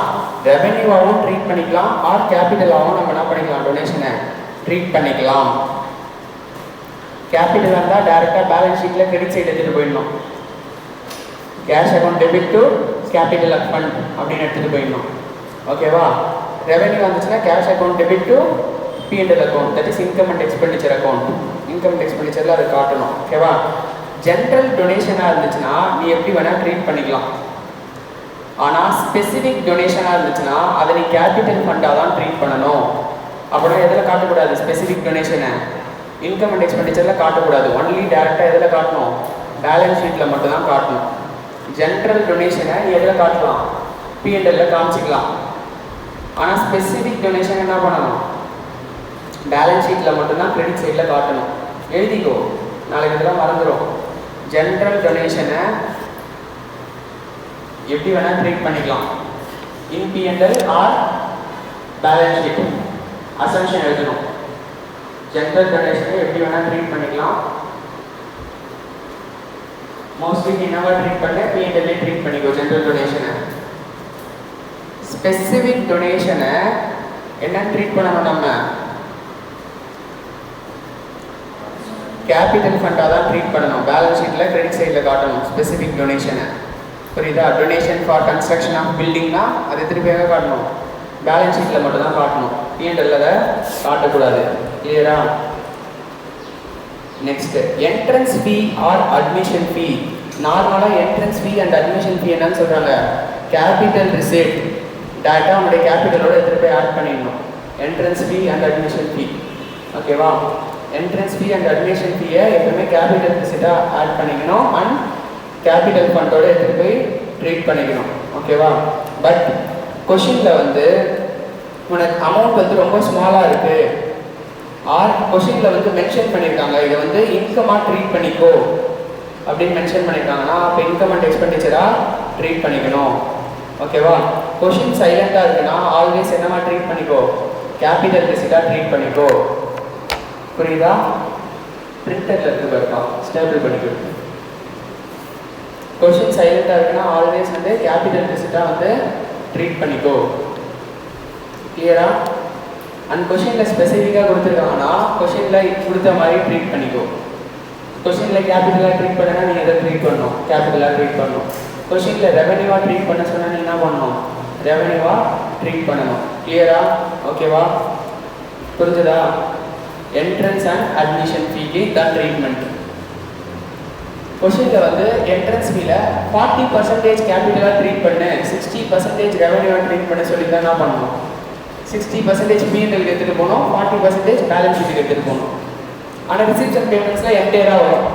ரெவென்யூவாகவும் ட்ரீட் பண்ணிக்கலாம், ஆர் கேபிட்டலாகவும் நம்ம என்ன பண்ணிக்கலாம்? டொனேஷனை ட்ரீட் பண்ணிக்கலாம். கேபிட்டல் இருந்தால் டேரெக்டாக பேலன்ஸ் ஷீட்டில் கிரெடிட் சைடு எடுத்துகிட்டு போயிடணும். Cash account debit to capital account அப்படின்னு எடுத்துகிட்டு போயிடணும். ஓகேவா? ரெவென்யூ வந்துச்சுன்னா cash account debit to P&L account, that is income and expenditure account. Income and எக்ஸ்பெண்டிச்சரில் அதை காட்டணும். ஓகேவா? ஜென்ரல் டொனேஷனாக இருந்துச்சுன்னா நீ எப்படி வேணால் ட்ரீட் பண்ணிக்கலாம். ஆனால் ஸ்பெசிஃபிக் டொனேஷனாக இருந்துச்சுன்னா அதை நீ கேபிட்டல் ஃபண்டாக தான் ட்ரீட் பண்ணணும். அப்படின்னா எதில் காட்டக்கூடாது? ஸ்பெசிஃபிக் டொனேஷனை இன்கம் அண்ட் எக்ஸ்பெண்டிச்சரில் காட்டக்கூடாது. ஒன்லி டேரெக்டாக எதில் காட்டணும்? பேலன்ஸ் ஷீட்டில் மட்டும் தான் காட்டணும். ஜென்ரல் டொனேஷனை நீ எதில் காட்டலாம்? P&L காமிச்சிக்கலாம். ஆனால் ஸ்பெசிஃபிக் டொனேஷன் என்ன பண்ணணும்? பேலன்ஸ் ஷீட்டில் மட்டும்தான் கிரெடிட் சைடில் காட்டணும். எழுதிக்கோ, நாளைக்கு இதெல்லாம் மறந்துடும். ஜென்ரல் டொனேஷனை எப்படி வேணால் ட்ரீட் பண்ணிக்கலாம். In P&L or balance sheet assumption எழுதணும். ஜென்ரல் டொனேஷனை எப்படி வேணால் ட்ரீட் பண்ணிக்கலாம். மோஸ்ட்லி நீ என்னவா ட்ரீட் பண்ண? P&L ட்ரீட் பண்ணிக்கோ ஜென்ரல் டொனேஷனை. ஸ்பெசிஃபிக் டொனேஷனை என்ன ட்ரீட் பண்ணணும்? நம்ம கேபிட்டல் ஃபண்டாக தான் ட்ரீட் பண்ணணும். பேலன்ஸ் ஷீட்டில் கிரெடிட் சைடில் காட்டணும் ஸ்பெசிஃபிக் டொனேஷனை. புரியுதா? டொனேஷன் ஃபார் கன்ஸ்ட்ரக்ஷன் ஆஃப் பில்டிங்னா அது திருப்பியாக காட்டணும். பேலன்ஸ் ஷீட்டில் மட்டும் தான் காட்டணும். P&L அதை காட்டக்கூடாது. கிளியரா? Next entrance fee or admission fee. நார்மலாக entrance fee and admission fee என்னன்னு சொல்கிறாங்க? கேபிட்டல் ரிசிப்ட் டேரெக்டாக உங்களுடைய கேபிட்டலோட எடுத்துகிட்டு போய் ஆட் பண்ணிடணும். என்ட்ரன்ஸ் ஃபீ அண்ட் அட்மிஷன் ஃபீ. ஓகேவா? என்ட்ரன்ஸ் ஃபீ அண்ட் அட்மிஷன் ஃபீயை எப்பவுமே கேபிட்டல் ரிசிப்டாக ஆட் பண்ணிக்கணும் அண்ட் கேபிட்டல் ஃபண்டோடு எடுத்துகிட்டு போய் ட்ரீட் பண்ணிக்கணும். ஓகேவா? பட் கொஷினில் வந்து உனக்கு அமௌண்ட் வந்து ரொம்ப ஸ்மாலாக இருக்குது, ஆர் கொஷினில் வந்து மென்ஷன் பண்ணியிருக்காங்க இதை வந்து இன்கமாக ட்ரீட் பண்ணிக்கோ அப்படின்னு மென்ஷன் பண்ணியிருக்காங்கன்னா அப்போ இன்கம் அண்ட் எக்ஸ்பெண்டிச்சராக ட்ரீட் பண்ணிக்கணும். ஓகேவா? கொஷின் சைலண்டாக இருக்குன்னா ஆல்வேஸ் என்னமா ட்ரீட் பண்ணிக்கோ? கேபிட்டல் ரிசிப்டாக ட்ரீட் பண்ணிக்கோ. புரியுதா? பிரிண்டரில் இருக்கு இருக்கான் ஸ்டேபிள் பண்ணிக்கோ. கொஷின் சைலண்டாக இருக்குன்னா ஆல்வேஸ் வந்து கேபிட்டல் ரிசிப்டாக வந்து ட்ரீட் பண்ணிக்கோ. கிளியரா? அண்ட் கொஷினில் ஸ்பெசிஃபிக்காக கொடுத்துருக்காங்கன்னா கொஷினில் கொடுத்த மாதிரி ட்ரீட் பண்ணிக்கோ. கொஷினில் கேபிட்டலாக ட்ரீட் பண்ணனா நீ எதை ட்ரீட் பண்ணணும், கேபிட்டலாக ட்ரீட் பண்ணணும். கொஷினில் ரெவன்யூவாக ட்ரீட் பண்ண சொன்னால் நீ என்ன பண்ணணும், ரெவன்யூவாக ட்ரீட் பண்ணணும். கிளியரா? ஓகேவா? புரிஞ்சுதா? என்ட்ரன்ஸ் அண்ட் அட்மிஷன் ஃபீக்கு தான் ட்ரீட்மெண்ட். கொஷினில் வந்து என்ட்ரன்ஸ் ஃபீல 40% கேபிட்டலாக ட்ரீட் பண்ணு, 60% ரெவன்யூவாக ட்ரீட் பண்ண சொல்லி தான் என்ன பண்ணணும், 60% P&L எடுத்துகிட்டு போகணும், 40% பேலன்ஸ் ஷீட்டுக்கு எடுத்துகிட்டு போகணும். ஆனால் ரிசிப்ட்ஸ் அண்ட் பேமெண்ட்ஸில் என்டையராக வரும்.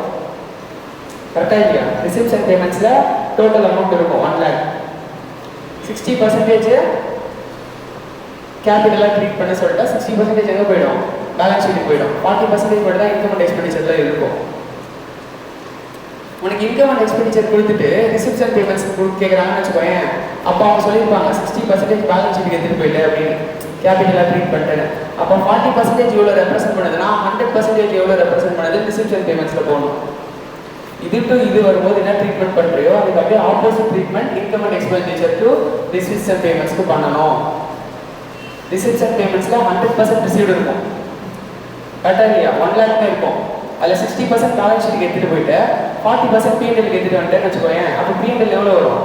கரெக்டாக இல்லையா? ரிசிப்ட்ஸ் அண்ட் பேமெண்ட்ஸில் டோட்டல் அமௌண்ட் இருக்கும் 1 lakh. 60% கேபிட்டலாக ட்ரீட் பண்ண சொல்லிட்டா 60% எங்கே போயிடும், பேலன்ஸ் ஷீட்டுக்கு போயிடும். 40% மட்டும் தான் இன்கம் அண்ட் எக்ஸ்பெண்டிச்சரில் இருக்கும். உனக்கு இன்கம் அண்ட் எக்ஸ்பெண்டிச்சர் கொடுத்துட்டு ரிசிப்ட்ஸ் அண்ட் பேமெண்ட்ஸ் கேட்குறாங்கன்னு வச்சுக்கோயேன். அப்போ அவங்க சொல்லியிருப்பாங்க 60% பேலன்ஸ் ஷீட்டுக்கு எடுத்துகிட்டு போயிட்டு அப்படின்னு கேபிட்டலாக ட்ரீட் பண்ணிட்டேன்னு. அப்போ 40% எவ்வளோ ரெப்ரசென்ட் பண்ணுதுன்னா 100% எவ்வளோ ரெப்ரசென்ட் பண்ணுது ரிசிப்ட்ஸ் அண்ட் பேமெண்ட்ஸில் போகணும். இது டு இது வரும்போது என்ன ட்ரீட்மெண்ட் பண்ணுறியோ அதுக்கு அப்படியே opposite treatment income and expenditure to receipts and பேமெண்ட்ஸ்க்கு பண்ணணும். ரிசிப்ட்ஸ் அண்ட் பேமெண்ட்ஸில் 100% ரிசீவ்டு இருக்கும். கரெக்டாக இல்லையா? 1 lakh இருக்கும். அதில் 60% பேலன்ஸ் ஷீட்டுக்கு எடுத்துகிட்டு போயிட்டு 40% P&L எடுத்துகிட்டு வந்துட்டேன்னு வச்சுக்கோயேன். அப்போ P&L எவ்வளோ வரும்,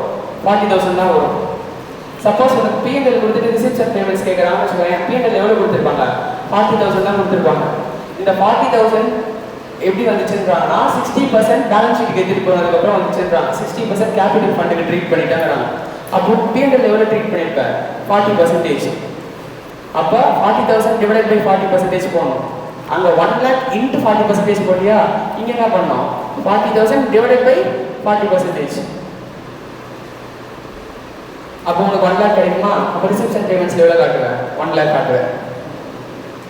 40,000 தான் வரும். சப்போஸ் உனக்கு P&L கொடுத்துட்டு ரிசிப்ட்ஸ் அண்ட் பேமெண்ட்ஸ் கேட்குறாங்கன்னு வச்சுக்கோயேன். P&L எவ்வளோ கொடுத்துருப்பாங்க, 40,000 தான் கொடுத்துருப்பாங்க. இந்த 40,000 எப்படி வந்துச்சுன்றாங்கன்னா 60% பேலன்ஸ் ஷீட்டுக்கு எடுத்துகிட்டு போனதுக்கப்புறம் வந்துச்சுன்றாங்க. 60% கேபிட்டல் ஃபண்டுக்கு ட்ரீட் பண்ணிட்டாங்கிறாங்க. அப்போ P&L எவ்வளோ ட்ரீட் பண்ணியிருப்பேன், 40%. அப்போ 40,000 டிவைடட் பை 40% போகணும். அங்கே 1 lakh இன்ட்டு 40% போட்டியா, இங்கே என்ன பண்ணோம், 40,000 டிவைடட் பை 40%. அப்போ உனக்கு 1 lakh கிடைக்குமா? அப்போ ரிசிப்ட்ஸ் அண்ட் பேமெண்ட்ஸில் எவ்வளோ காட்டுவேன், 1 lakh காட்டுவேன்.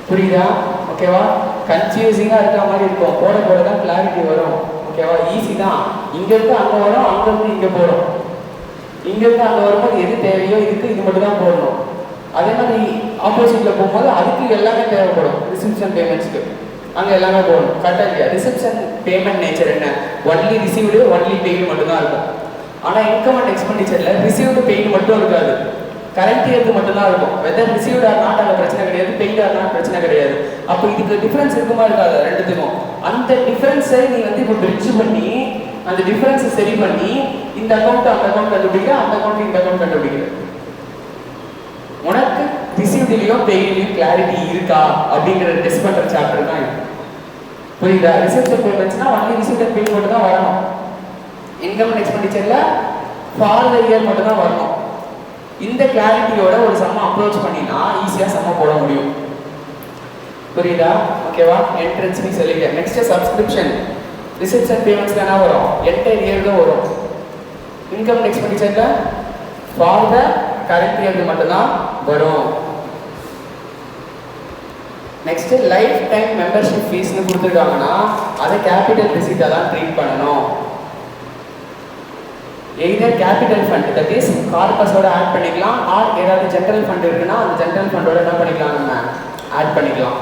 புரியுதா? ஓகேவா? கன்ஃபியூசிங்காக இருக்க மாதிரி இருக்கும், போட போட தான் கிளாரிட்டி வரும். ஓகேவா? ஈஸி தான். இங்கேருந்து அங்கே வரும், அங்கேருந்து இங்கே போகிறோம். இங்கேருந்து அங்கே வரும்போது எது தேவையோ இதுக்கு இது மட்டும் தான் போடணும். அதே மாதிரி ஆப்போசிட்டில் போகும்போது அதுக்கு எல்லாமே தேவைப்படும். ரிசிப்ட்ஸ் அண்ட் பேமெண்ட்ஸ்க்கு அங்கே எல்லாமே போகணும். கரெக்டாக இல்லையா? ரிசிப்ட்ஸ் அண்ட் பேமெண்ட் நேச்சர் என்ன, ஒன்லி ரிசீவ்டு ஒன்லி பெய்டு மட்டும்தான் இருக்கும். ஆனால் இன்கம் அண்ட் எக்ஸ்பெண்டிச்சரில் ரிசீவ்டு பெய்டு மட்டும் இருக்காது, கரண்ட் இயருக்கு மட்டும்தான் இருக்கும். வெதர் ரிசீவ்டு ஆர் நாட் அங்கே பிரச்சனை கிடையாது, பெய்டு ஆர் நாட் பிரச்சனை கிடையாது. அப்போ இதுக்கு டிஃப்ரென்ஸ் இருக்குமா இருக்காது ரெண்டுத்துக்கும்? அந்த டிஃப்ரென்ஸை நீ வந்து இப்போ பிரிட்ஜ் பண்ணி அந்த டிஃப்ரென்ஸை சரி பண்ணி இந்த அக்கௌண்ட் அந்த அக்கௌண்ட் கண்டுபிடிக்க, அந்த அக்கௌண்ட் இந்த அக்கௌண்ட் கண்டுபிடிக்கிற. உனக்கு ரிசீவ்ட்லையும் பெய்ட்லையும் கிளாரிட்டி இருக்கா அப்படிங்கிற டெஸ்ட் பண்ணுற சாப்டர் தான் இது. புரியுதா? ரிசிப்ட்ஸ் அண்ட் பேமெண்ட்ஸ்னா ஒன்லி ரிசீவ்ட் அண்ட் பெய்ட் மட்டும் தான் வரணும். இன்கம் அண்ட் எக்ஸ்பெண்டிச்சர்ல ஃபார் த இயர் மட்டும் தான் வரணும். இந்த கிளாரிட்டியோட ஒரு சம்ம அப்ரோச் பண்ணினா ஈஸியாக சம்ம போட முடியும். புரியுதா? ஓகேவா? என்ட்ரன்ஸ் ஃபீஸ் சொல்லிட்டேன். Next subscription. Receipts and payments என்ன வரும், என்டையர் இயர் தான் வரும். இன்கம் அண்ட் எக்ஸ்பெண்டிச்சர்ல ஃபார் த கரண்ட் இயர் மட்டும்தான் வரும். நெக்ஸ்ட் லைஃப் டைம் மெம்பர்ஷிப் ஃபீஸ்னு கொடுத்துருக்காங்கன்னா அதை கேபிட்டல் ரிசீட்டாக தான் ட்ரீட் பண்ணணும். Either capital fund that is கார்பஸோட ஆட் பண்ணிக்கலாம், ஆர் ஏதாவது ஜென்ரல் ஃபண்ட் இருக்குன்னா அந்த ஜென்ரல் ஃபண்டோட என்ன பண்ணிக்கலாம், நம்ம ஆட் பண்ணிக்கலாம்.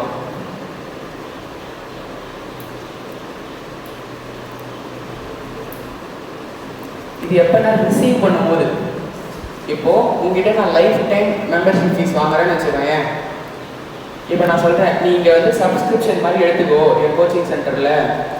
இது எப்போ ரிசீவ் பண்ணும்போது, இப்போ உங்ககிட்ட நான் லைஃப் டைம் மெம்பர்ஷிப் ஃபீஸ் வாங்குறேன்னு வச்சுக்கோங்க. இப்போ நான் சொல்கிறேன், நீ இங்கே வந்து சப்ஸ்கிரிப்ஷன் மாதிரி எடுத்துக்கோ என் கோச்சிங் சென்டரில்,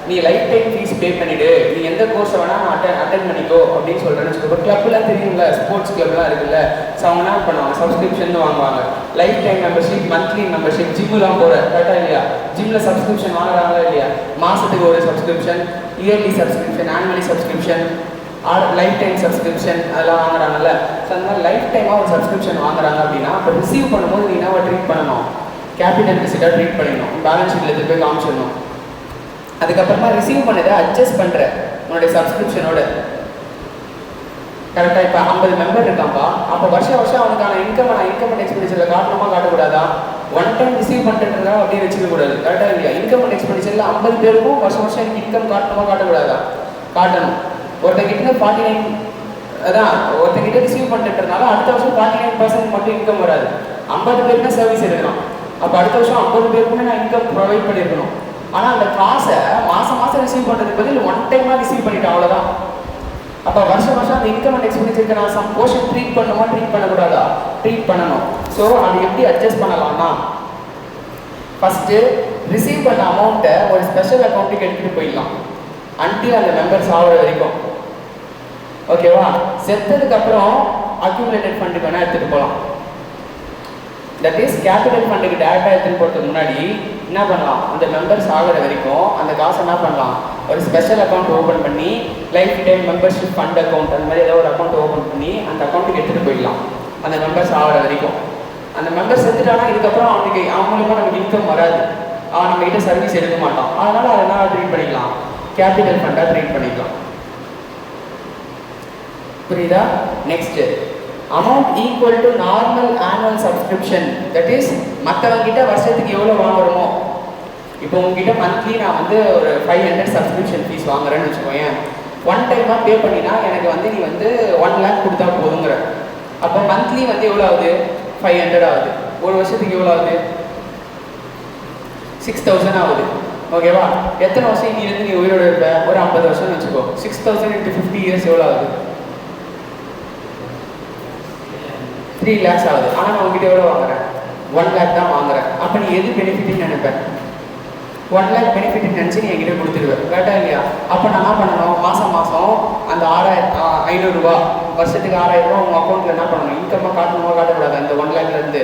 நீ லைஃப் டைம் ஃபீஸ் பே பண்ணிவிடு, நீ எந்த கோர்ஸை வேணால் அட்டன் பண்ணிக்கோ அப்படின்னு சொல்கிறேன்னு வச்சுக்கோ. இப்போ கிளப்லாம் தெரியும்ல, ஸ்போர்ட்ஸ் கிளப்லாம் இருக்குல்ல, ஸோ அவங்க என்ன பண்ணுவாங்க, சப்ஸ்கிரிப்ஷன் வாங்குவாங்க. Lifetime membership, monthly membership, ஜிம்முலாம் போகிற கரெக்டாக இல்லையா, ஜிம்மில் சப்ஸ்கிரிப்ஷன் வாங்குறாங்களா இல்லையா, மாதத்துக்கு ஒரு subscription, yearly subscription, annually subscription, or lifetime subscription அதெல்லாம் வாங்குறாங்கல்ல. ஸோ அந்த மாதிரி லைஃப் டைமாக ஒரு சப்ஸ்கிரிப்ஷன் வாங்குறாங்க அப்படின்னா இப்போ ரிசீவ் பண்ணும்போது நீ என்ன ட்ரீட் பண்ணணும், கேபிட்டல் ரிசீட்டாக ட்ரீட் பண்ணிடணும், பேலன்ஸ் ஷீட்டில் எடுத்து போய் காமிச்சிடணும். அதுக்கப்புறமா ரிசீவ் பண்ணதை அட்ஜஸ்ட் பண்ணுற உன்னுடைய சப்ஸ்கிரிப்ஷனோட. கரெக்டாக இப்போ 50 மெம்பர் இருக்கான்ப்பா, அப்போ வருஷம் அவனுக்கான இன்கம் நான் இன்கம் அண்ட் எக்ஸ்பெண்டிச்சரில் காட்டணுமா காட்டக்கூடாதா, ஒன் டைம் ரிசீவ் பண்ணிட்டுருந்தா அப்படியே வச்சுக்கக்கூடாது. கரெக்டாக இல்லையா? இன்கம் அண்ட் எக்ஸ்பெண்டிச்சரில் 50 பேருக்கும் வருஷம் எனக்கு இன்கம் காட்டணுமா காட்டக்கூடாதா, காட்டணும். ஒருத்தங்கிட்ட 49 அதான் ஒருத்தங்கிட்ட ரிசீவ் பண்ணிட்டுனால அடுத்த வருஷம் 49% மட்டும் இன்கம் வராது. 50 பேருமே சர்வீஸ் எடுக்கணும். அப்போ அடுத்த வருஷம் 50 பேருக்குமே நான் இன்கம் ப்ரொவைட் பண்ணியிருக்கணும். ஆனால் அந்த காசை மாதம் ரிசீவ் பண்ணுறதுக்கு பதில் ஒன் டைமாக ரிசீவ் பண்ணிட்டேன், அவ்வளோதான். அப்போ வருஷம் அந்த இன்கம் அண்ட் எக்ஸ்பெண்டிச்சருக்கு நான் சம் போர்ஷன் ட்ரீட் பண்ணுமா ட்ரீட் பண்ணக்கூடாதா, ட்ரீட் பண்ணணும். ஸோ அது எப்படி அட்ஜஸ்ட் பண்ணலாம்னா ஃபஸ்ட்டு ரிசீவ் பண்ண அமௌண்ட்டை ஒரு ஸ்பெஷல் அக்கௌண்ட்டுக்கு எடுத்துகிட்டு போயிடலாம் அன்டில் அந்த மெம்பர்ஸ் ஆகிற வரைக்கும். ஓகேவா? செத்ததுக்கப்புறம் அக்யூமுலேட்டட் ஃபண்டுக்கு வேணால் எடுத்துகிட்டு போகலாம். தட் இஸ் கேபிட்டல் ஃபண்டுக்கு டேரெக்டாக எடுத்துகிட்டு போகிறதுக்கு முன்னாடி என்ன பண்ணலாம், அந்த மெம்பர்ஸ் ஆகிற வரைக்கும் அந்த காசை என்ன பண்ணலாம், ஒரு ஸ்பெஷல் அக்கௌண்ட் ஓப்பன் பண்ணி life time membership fund account அந்த மாதிரி ஏதோ ஒரு அக்கௌண்ட் ஓப்பன் பண்ணி அந்த அக்கௌண்ட்டுக்கு எடுத்துகிட்டு போயிடலாம் அந்த மெம்பர்ஸ் ஆகிற வரைக்கும். அந்த மெம்பர்ஸ் எடுத்துட்டானா இதுக்கப்புறம் அவனுக்கு மூலமாக நமக்கு இன்கம் வராது, அவன் நம்மகிட்ட சர்வீஸ் எடுக்க மாட்டான். அதனால் அதை என்ன ட்ரீட் பண்ணிக்கலாம், கேபிட்டல் ஃபண்டாக ட்ரீட் பண்ணிக்கலாம். புரியுதா? Next amount equal to normal annual subscription. That is மற்றவங்கிட்ட வருஷத்துக்கு எவ்வளோ வாங்குறோமோ, இப்போ உங்ககிட்ட மந்த்லி நான் வந்து ஒரு 500 சப்ஸ்கிரிப்ஷன் ஃபீஸ் வாங்குறேன்னு வச்சுக்கோயேன். ஒன் டைமாக பே பண்ணினா எனக்கு வந்து நீ வந்து 1 lakh கொடுத்தா போதுங்கிற. அப்போ மந்த்லி வந்து எவ்வளோ ஆகுது, 500 ஆகுது. ஒரு வருஷத்துக்கு எவ்வளோ ஆகுது, 6000 ஆகுது. ஓகேவா? எத்தனை வருஷம் நீ வந்து நீ உயிரோடு இருப்ப, ஒரு 50 வருஷம்னு வச்சுக்கோ. 6000 × 50 years எவ்வளோ ஆகுது, 3 lakhs ஆகுது. ஆனால் நான் உங்ககிட்ட எவ்வளோ வாங்குறேன், 1 lakh தான் வாங்குறேன். அப்போ நீ எது பெனிஃபிட்னு நினைப்பேன், 1 lakh பெனிஃபிட்னு நினச்சி நீ என்கிட்ட கொடுத்துருவேன். கரெக்டாக இல்லையா? அப்போ நான் என்ன பண்ணணும், மாதம் அந்த 500 ரூபா, வருஷத்துக்கு 6000 ரூபா உங்கள் அக்கௌண்ட்டில் என்ன பண்ணணும், இன்கம்மாக காட்டணுமா காட்டக்கூடாது அந்த 1 lakhலேருந்து.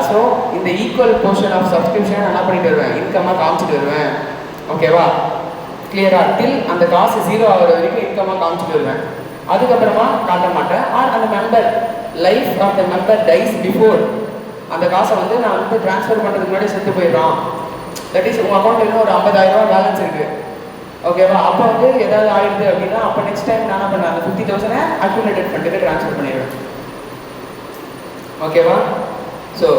ஸோ இந்த ஈக்குவல் போர்ஷன் ஆஃப் சப்ஸ்கிரிப்ஷன் என்ன பண்ணிட்டு வருவேன், இன்கம்மாக காமிச்சிட்டு வருவேன். ஓகேவா? கிளியரா? டில் அந்த காசு 0 ஆகிற வரைக்கும் இன்கம்மாக காமிச்சிட்டு வருவேன். அதுக்கப்புறமா காட்ட மாட்டேன். ஆர் அந்த member life of the member dies before, அந்த காசை வந்து நான் வந்து ட்ரான்ஸ்ஃபர் பண்ணுறதுக்கு முன்னாடி செத்து போயிடுறான். தட் இஸ் உங்கள் அக்கௌண்ட்டில் இன்னும் ஒரு 50,000 ரூபா பேலன்ஸ் இருக்குது. ஓகேவா? அப்போ வந்து ஏதாவது ஆயிடுது அப்படின்னா அப்போ நெக்ஸ்ட் டைம் நான் என்ன பண்ணுவேன், அந்த 50,000 அக்யூமுலேட்டட் ஃபண்டுக்கு ட்ரான்ஸ்ஃபர் பண்ணிடுவேன். ஓகேவா? So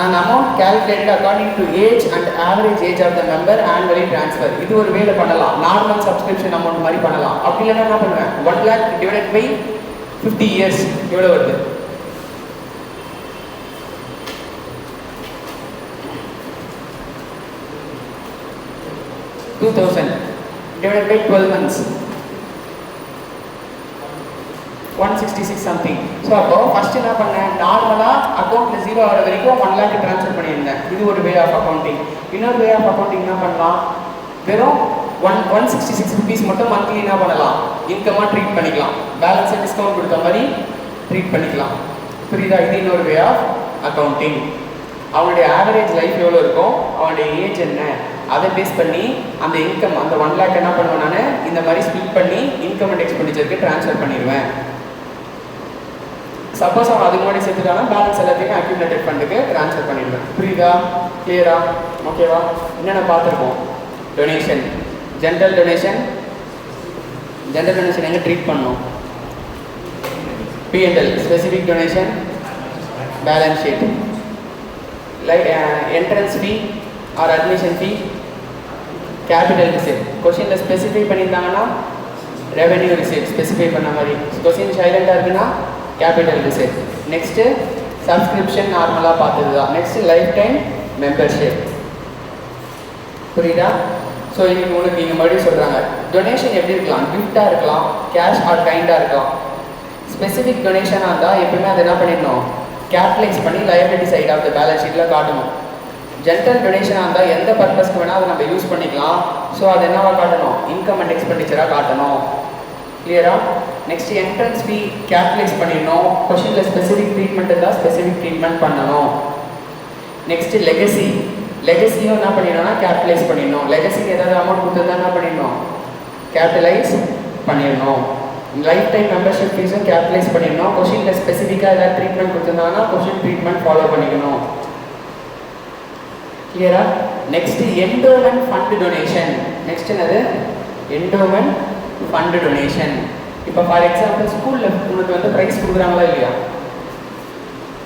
an amount calculated according to age and average age of the member annually transfer. இது ஒரு வேலை பண்ணலாம், நார்மல் சப்ஸ்கிரிப்ஷன் அமௌண்ட் மாதிரி பண்ணலாம். அப்படி இல்லைன்னா என்ன பண்ணுவேன், 1 lakh டிவைடட் பை 50 years எவ்வளோ வருது, 2000 divided by 12 months, 166 something. So அப்போ ஃபர்ஸ்ட் என்ன பண்ணேன், நார்மலாக அக்கௌண்ட்டில் 0 ஆகிற வரைக்கும் 1 lakh ட்ரான்ஸ்ஃபர் பண்ணியிருந்தேன். இது ஒரு வே ஆஃப் அக்கௌண்டிங். இன்னொரு வே ஆஃப் அக்கௌண்டிங் என்ன பண்ணலாம், வெறும் 166 rupees மட்டும் மந்த்லி என்ன பண்ணலாம், இன்கமாக ட்ரீட் பண்ணிக்கலாம். பேலன்ஸை டிஸ்கவுண்ட் கொடுத்த மாதிரி ட்ரீட் பண்ணிக்கலாம். புரியுதா? இது இன்னொரு வே ஆஃப் அக்கௌண்டிங். அவனுடைய ஆவரேஜ் லைஃப் எவ்வளோ இருக்கும், அவனுடைய ஏஜ் என்ன, அதை பேஸ் பண்ணி அந்த இன்கம் அந்த 1 lakh என்ன பண்ணுவேன் நான், இந்த மாதிரி ஸ்பிளிட் பண்ணி இன்கம் அண்ட் எக்ஸ்பெண்டிச்சருக்கு ட்ரான்ஸ்ஃபர் பண்ணிடுவேன். சப்போஸ் அவன் அதுக்கு முன்னாடி சேர்த்துட்டானா பேலன்ஸ் எல்லாத்தையுமே அக்யூமுலேட்டட் ஃபண்டுக்கு ட்ரான்ஸ்ஃபர் பண்ணிடுவேன். புரியுதா? கிளியரா? ஓகேவா? என்னென்ன பார்த்துருக்கோம், donation, general donation. General donation எங்கே ட்ரீட் பண்ணணும், P&L, specific donation, balance sheet. Like entrance fee or admission fee, capital receipt. கொஷினில் ஸ்பெசிஃபை பண்ணியிருந்தாங்கன்னா ரெவென்யூ ரிசிப்ட் ஸ்பெசிஃபை பண்ண மாதிரி. கொஷின் சைலண்டாக இருக்குன்னா கேபிட்டல் ரிசிப்ட். நெக்ஸ்ட்டு சப்ஸ்கிரிப்ஷன் நார்மலாக பார்த்தது தான். Next life time membership. புரியுதா? ஸோ இன்னைக்கு உங்களுக்கு நீங்கள் மறுபடியும் சொல்கிறாங்க, டொனேஷன் எப்படி இருக்கலாம், கிஃப்டாக இருக்கலாம், கேஷ் ஆர் கைண்டாக இருக்கலாம். ஸ்பெசிஃபிக் டொனேஷனாக இருந்தால் எப்பவுமே அதை என்ன பண்ணிடணும், கேபிட்டலைஸ் பண்ணி liability side of the balance ஷீட்டில் காட்டணும். ஜென்ரல் டொனேஷனாக இருந்தால் எந்த பர்பஸ்க்கு வேணால் அதை நம்ம யூஸ் பண்ணிக்கலாம். ஸோ அதை என்னவா காட்டணும், இன்கம் அண்ட் எக்ஸ்பெண்டிச்சராக காட்டணும். கிளியரா? நெக்ஸ்ட் என்ட்ரன்ஸ் ஃபீ கேபிட்டலைஸ் பண்ணிடணும். கொஷினில் ஸ்பெசிஃபிக் ட்ரீட்மெண்ட் இருந்தால் ஸ்பெசிஃபிக் ட்ரீட்மெண்ட் பண்ணணும். Next legacy. லெகசியும் என்ன பண்ணிடணும்னா கேபிட்டலைஸ் பண்ணிடணும். லெகசிக்கு ஏதாவது அமௌண்ட் கொடுத்துருந்தா என்ன பண்ணிடணும், கேபிட்டலைஸ் பண்ணிடணும். லைஃப் டைம் மெம்பர்ஷிப் ஃபீஸும் கேபிட்டலைஸ் பண்ணிடணும். கொஷினில் ஸ்பெசிஃபிக்காக ஏதாவது ட்ரீட்மெண்ட் கொடுத்துருந்தாங்கன்னா கொஷின் ட்ரீட்மெண்ட் ஃபாலோ பண்ணிக்கணும். கிளியரா? Next endowment fund donation. Next என்னது, என்டோமெண்ட் ஃபண்ட் டொனேஷன். இப்போ ஃபார் எக்ஸாம்பிள் ஸ்கூலில் உங்களுக்கு வந்து ப்ரைஸ் கொடுக்குறாங்களா இல்லையா,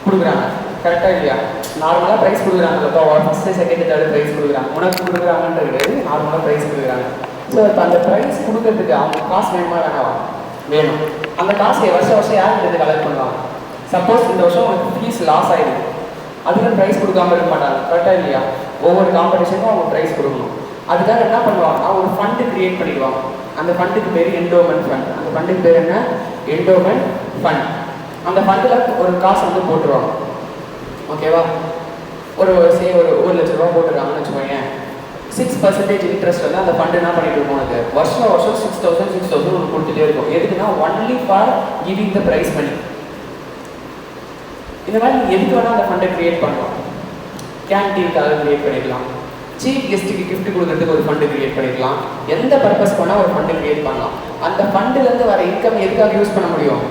கொடுக்குறாங்க கரெக்டாக இல்லையா? நார்மலாக ப்ரைஸ் கொடுக்குறாங்க. இப்போ ஃபஸ்ட்டு செகண்ட் தேர்டு ப்ரைஸ் கொடுக்குறாங்க. உனக்கு கொடுக்குறாங்கன்றது கிடையாது, நார்மலாக ப்ரைஸ் கொடுக்குறாங்க. ஸோ இப்போ அந்த ப்ரைஸ் கொடுக்கறதுக்கு அவங்க காசு வேணுமா வேணாவா, வேணும். அந்த காசு வருஷம் வருஷம் யாருக்கு கலெக்ட் பண்ணுவாங்க. சப்போஸ் இந்த வருஷம் உங்களுக்கு ஃபீஸ் லாஸ் ஆகிடுது, அதுக்கு ப்ரைஸ் கொடுக்காம இருக்க மாட்டாங்க. கரெக்டாக இல்லையா? ஒவ்வொரு காம்படிஷனுக்கும் அவங்க ப்ரைஸ் கொடுக்கணும். அதுக்காக என்ன பண்ணுவாங்கன்னா ஒரு ஃபண்டு க்ரியேட் பண்ணிடுவாங்க. அந்த ஃபண்டுக்கு பேர் என்டோமெண்ட் ஃபண்ட். அந்த ஃபண்டுக்கு பேர் என்ன, என்டோமெண்ட் ஃபண்ட். அந்த ஃபண்டில் ஒரு காசு வந்து போட்டுருவாங்க. ஓகேவா? ஒரு ஒரு லட்ச ரூபா போட்டுருக்காங்கன்னு வச்சுக்கோங்க, 6% இன்ட்ரெஸ்ட் வந்து அந்த ஃபண்டு என்ன பண்ணிட்டு இருக்கோம், அது வருஷம் 6,000 ஒன்று கொடுத்துட்டே இருக்கும். எதுக்குன்னா only for giving the prize money. இந்த மாதிரி எதுக்கு வேணால் அந்த ஃபண்டை க்ரியேட் பண்ணலாம். கேன்டீனுக்காக க்ரியேட் பண்ணிக்கலாம், சீஃப் கெஸ்ட்டுக்கு கிஃப்ட் கொடுக்கறதுக்கு ஒரு ஃபண்டு க்ரியேட் பண்ணிக்கலாம், எந்த பர்பஸ் பண்ணால் ஒரு ஃபண்டு க்ரியேட் பண்ணலாம். அந்த ஃபண்டுலேருந்து வர இன்கம் எதுக்காக யூஸ் பண்ண முடியும்,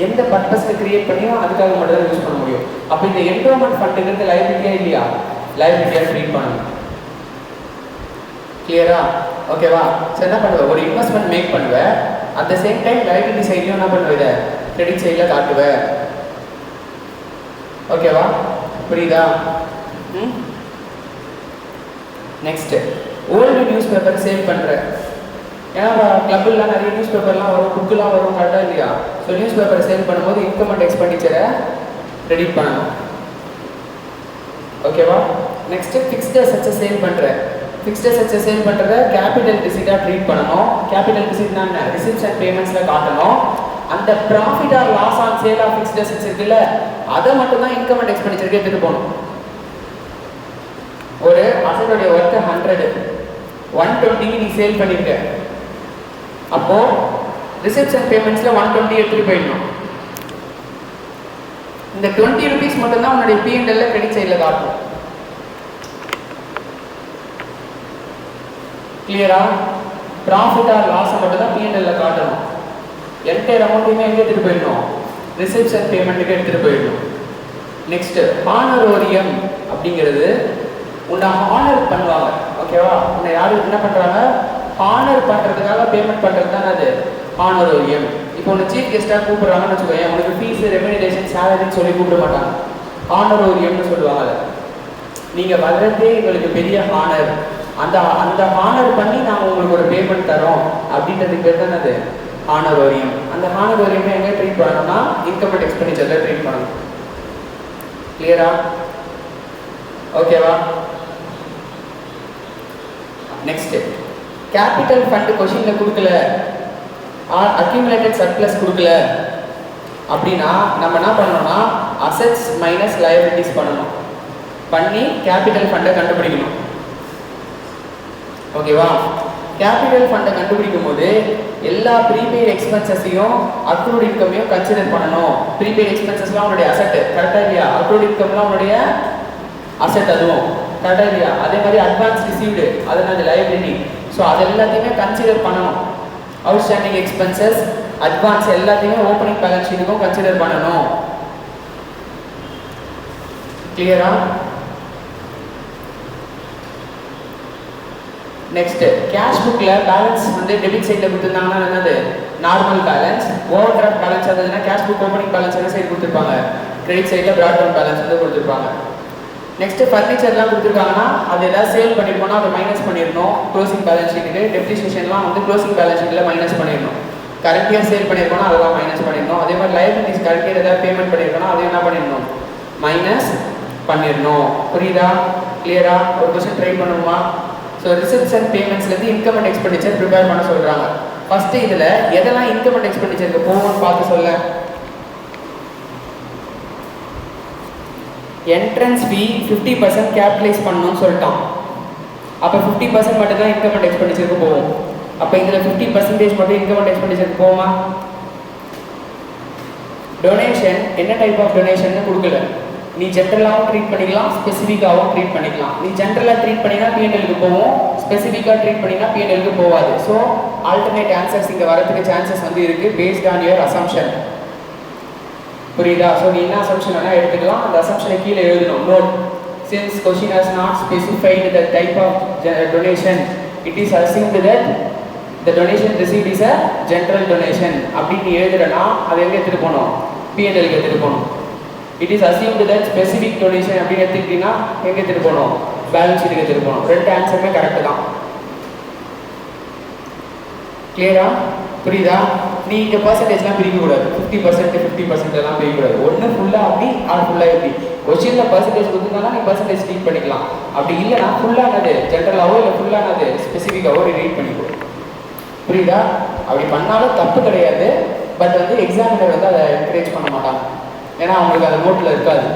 எந்த பர்பஸ்க்கு க்ரியேட் பண்ணியோ அதுக்காக மட்டும் தான் யூஸ் பண்ண முடியும். அப்போ இந்த என்டோமெண்ட் ஃபண்டுங்கிறது லைபிலிட்டியா இல்லையா, லைபிலிட்டியாக ட்ரீட் பண்ணணும். கிளியரா? ஓகேவா? ஸோ என்ன பண்ணுவேன், ஒரு இன்வெஸ்ட்மெண்ட் மேக் பண்ணுவேன், at the same time liability சைட்லையும் என்ன பண்ணுவேன், இதை கிரெடிட் சைடில் காட்டுவேன். ஓகேவா? புரியுதா? Next, old newspaper sale பண்ணுறேன். ஏன்னா கிளப்புலாம் நிறைய நியூஸ் பேப்பர்லாம் வரும், புக்குலாம் வரும், கரெக்டாக இல்லையா? ஸோ நியூஸ் பேப்பரை சேல் பண்ணும்போது இன்கம் அண்ட் எக்ஸ்பெண்டிச்சரை கிரெடிட் பண்ணணும். ஓகேவா? நெக்ஸ்ட்டு ஃபிக்ஸ்டு அசெட்ஸை சேல் பண்ணுறேன். ஃபிக்ஸ்டு அசெட்ஸை சேல் பண்ணுறத கேபிட்டல் ரிசீட்டாக ட்ரீட் பண்ணணும். கேபிட்டல் ரிசீட்னா என்ன, ரிசிப்ட்ஸ் அண்ட் பேமெண்ட்ஸில் காட்டணும். அந்த profit or loss on sale of fixed assets இருக்குல்ல, அதை மட்டும் தான் இன்கம் அண்ட் எக்ஸ்பெண்டிச்சருக்கு எடுத்துகிட்டு போகணும். ஒரு அசெட்டோடைய ஒர்த் 100, 120 நீ சேல் பண்ணிருக்க, அப்போ ரிசிப்ட்ஸ் அண்ட் பேமெண்ட்ஸ்ல 120 எடுத்துட்டு போயிடணும். இந்த 20 ரூபீஸ் மட்டும் தான் உன்னுடைய P&L கிரெடிட் சைடில் காட்டும். கிளியரா? ப்ராஃபிட் ஆர் லாஸ் மட்டும் தான் P&L காட்டணும். என்டையர் அமௌண்ட்டையுமே எங்கே எடுத்துட்டு போயிடணும், ரிசிப்ட்ஸ் அண்ட் பேமெண்ட்டுக்கு எடுத்துட்டு போயிடணும். நெக்ஸ்ட், ஹானரோரியம் அப்படிங்கிறது உன்னை ஹானர் பண்ணுவாங்க. ஓகேவா? உன்னை யாரும் என்ன பண்ணுறாங்க, ஹானர் பண்ணுறதுக்காக பேமெண்ட் பண்ணுறது தான் அது ஹானரோரியம். இப்போ உன்னை சீஃப் கெஸ்ட்டாக கூப்பிட்றாங்கன்னு வச்சுக்கோங்க, உனக்கு ஃபீஸ், ரெமினரேஷன், சேலரின்னு சொல்லி கூப்பிட மாட்டாங்க, ஹானரோரியம்னு சொல்லுவாங்க. நீங்கள் வர்றதே எங்களுக்கு பெரிய ஹானர், அந்த ஹானர் பண்ணி நாங்கள் உங்களுக்கு ஒரு பேமெண்ட் தரோம் அப்படின்றதுக்கு பேர் தான் அது ஹானரோரியம். அந்த ஹானரோரியமே எங்கே ட்ரீட் பண்ணணும்னா இன்கம் அண்ட் எக்ஸ்பெண்டிச்சரில் ட்ரீட் பண்ணணும். கிளியரா? ஓகேவா? நெக்ஸ்ட், கேபிட்டல் ஃபண்ட் கொஷின்ல கொடுக்கல, அக்யூமுலேட்டட் சர்ப்ளஸ் கொடுக்கல அப்படின்னா நம்ம என்ன பண்ணணும்னா அசெட்ஸ் மைனஸ் லைபிலிட்டிஸ் பண்ணணும், பண்ணி கேபிட்டல் ஃபண்டை கண்டுபிடிக்கணும். ஓகேவா? கேபிட்டல் ஃபண்டை கண்டுபிடிக்கும் போது எல்லா ப்ரீபெய்ட் எக்ஸ்பென்சஸையும் அக்ரூட் இன்கமையும் கன்சிடர் பண்ணணும். ப்ரீபெய்ட் எக்ஸ்பென்சஸ்லாம் உங்களுடைய அசெட், கரெக்டாக இல்லையா? அக்ரூட் இன்கம்லாம் உங்களுடைய அசெட், அதுவும் கரெக்டாக இல்லையா? அதே மாதிரி அட்வான்ஸ் ரிசீவ்டு, அதனால லைபிலிட்டி. ஸோ அது எல்லாத்தையுமே கன்சிடர் பண்ணணும். அவுட்ஸ்டாண்டிங் எக்ஸ்பென்சஸ், அட்வான்ஸ் எல்லாத்தையுமே ஓப்பனிங் பேலன்ஸ் ஷீட்டுக்கும் கன்சிடர் பண்ணணும். கிளியரா? நெக்ஸ்ட், கேஷ் புக்கில் பேலன்ஸ் வந்து டெபிட் சைடில் கொடுத்துருந்தாங்கன்னா என்னது normal balance, over draft balance இருந்ததுன்னா கேஷ் புக் ஓப்பனிங் பேலன்ஸ் என்ன சைடு கொடுத்துருப்பாங்க, கிரெடிட் சைடில் பிராட் டவுன் பேலன்ஸ் வந்து கொடுத்துருப்பாங்க. நெக்ஸ்ட், ஃபர்னிச்சர்லாம் கொடுத்துருக்காங்கன்னா அது ஏதாவது சேல் பண்ணியிருக்கோம்னா அதை மைனஸ் பண்ணிடணும் க்ளோசிங் பேலன்ஸ் ஷீட்டுக்கு. டெப்ரிசியேஷன்லாம் வந்து க்ளோசிங் பேலன்ஸ் ஷீட்டில் மைனஸ் பண்ணிடணும். கரண்ட் இயர் சேல் பண்ணியிருக்கோம்னா அதெல்லாம் மைனஸ் பண்ணிடணும். அதே மாதிரி லைபிலிட்டிஸ் கரண்ட் இயர் ஏதாவது பேமெண்ட் பண்ணியிருக்கோம்னா அதை என்ன பண்ணிடணும், மைனஸ் பண்ணிடணும். புரியுதா? கிளியரா? ஒரு கொஸ்டின் ட்ரை பண்ணுவோமா? ஸோ ரிசிப்ட்ஸ் அண்ட் பேமெண்ட்ஸ்லேருந்து இன்கம் அண்ட் எக்ஸ்பெண்டிச்சர் ப்ரிப்பேர் பண்ண சொல்கிறாங்க. ஃபஸ்ட்டு இதில் எதெல்லாம் இன்கம் அண்ட் எக்ஸ்பெண்டிச்சருக்கு போகும்னு பார்த்து சொல்ல. என்ட்ரன்ஸ் ஃபீ 50% கேபிட்டலைஸ் பண்ணணும்னு சொல்லிட்டான். அப்போ 50% மட்டும் தான் இன்கம் அண்ட் எக்ஸ்பெண்டிச்சருக்கு போகும். அப்போ இதில் 50% மட்டும் இன்கம் அண்ட் எக்ஸ்பெண்டிச்சருக்கு போகுமா? டொனேஷன் என்ன டைப் ஆஃப் டொனேஷன் கொடுக்கல. நீ ஜென்ரலாகவும் ட்ரீட் பண்ணிக்கலாம், ஸ்பெசிஃபிக்காகவும் ட்ரீட் பண்ணிக்கலாம். நீ ஜென்ரலாக ட்ரீட் பண்ணினா P&L போகும், ஸ்பெசிஃபிக்காக ட்ரீட் பண்ணினா P&L போகாது. ஸோ ஆல்டர்னேட் ஆன்சர்ஸ் இங்கே வரதுக்கு சான்சஸ் வந்து இருக்குது பேஸ்ட் ஆன் யுவர் அசம்ஷன். புரியுதா? ஸோ நீ என்ன அசம்ஷன் வேணால் எடுத்துக்கலாம், அந்த அசம்ஷனை கீழே எழுதணும். Note, since question has not specified the type of donation, it is assumed that the donation received is a general donation அப்படின்னு எழுதுறேன்னா அதை எங்கே எடுத்துகிட்டு போகணும், P&L எடுத்துகிட்டு போகணும். It is assumed that specific donation அப்படின்னு எடுத்துக்கிட்டீங்கன்னா எங்கே எடுத்துகிட்டு போகணும், பேலன்ஸ் ஷீட்டுக்கு எடுத்துகிட்டு போகணும். ரெண்டு ஆன்சருமே கரெக்டு தான். கிளியரா? புரியுதா? நீ இங்கே பர்சன்டேஜ்லாம் பிரிக்கக்கூடாது, 50% 50% எல்லாம் பிரிக்கக்கூடாது. ஒன்று ஃபுல்லாக அப்படி, ஆறு ஃபுல்லாக எப்படி. கொஸ்டினில் பர்சன்டேஜ் கொடுத்துருந்தாலும் நீ பர்சன்டேஜ் ரீட் பண்ணிக்கலாம். அப்படி இல்லைனா ஃபுல்லானது ஜென்ரலாகவோ இல்லை ஃபுல்லானது ஸ்பெசிஃபிக்காகவோ ரீட் பண்ணிக்கோ. புரியுதா? அப்படி பண்ணாலும் தப்பு கிடையாது. பட் வந்து எக்ஸாமினர் வந்து அதை என்கரேஜ் பண்ண மாட்டாங்க, ஏன்னா அவங்களுக்கு அது நோட்டில் இருக்காது.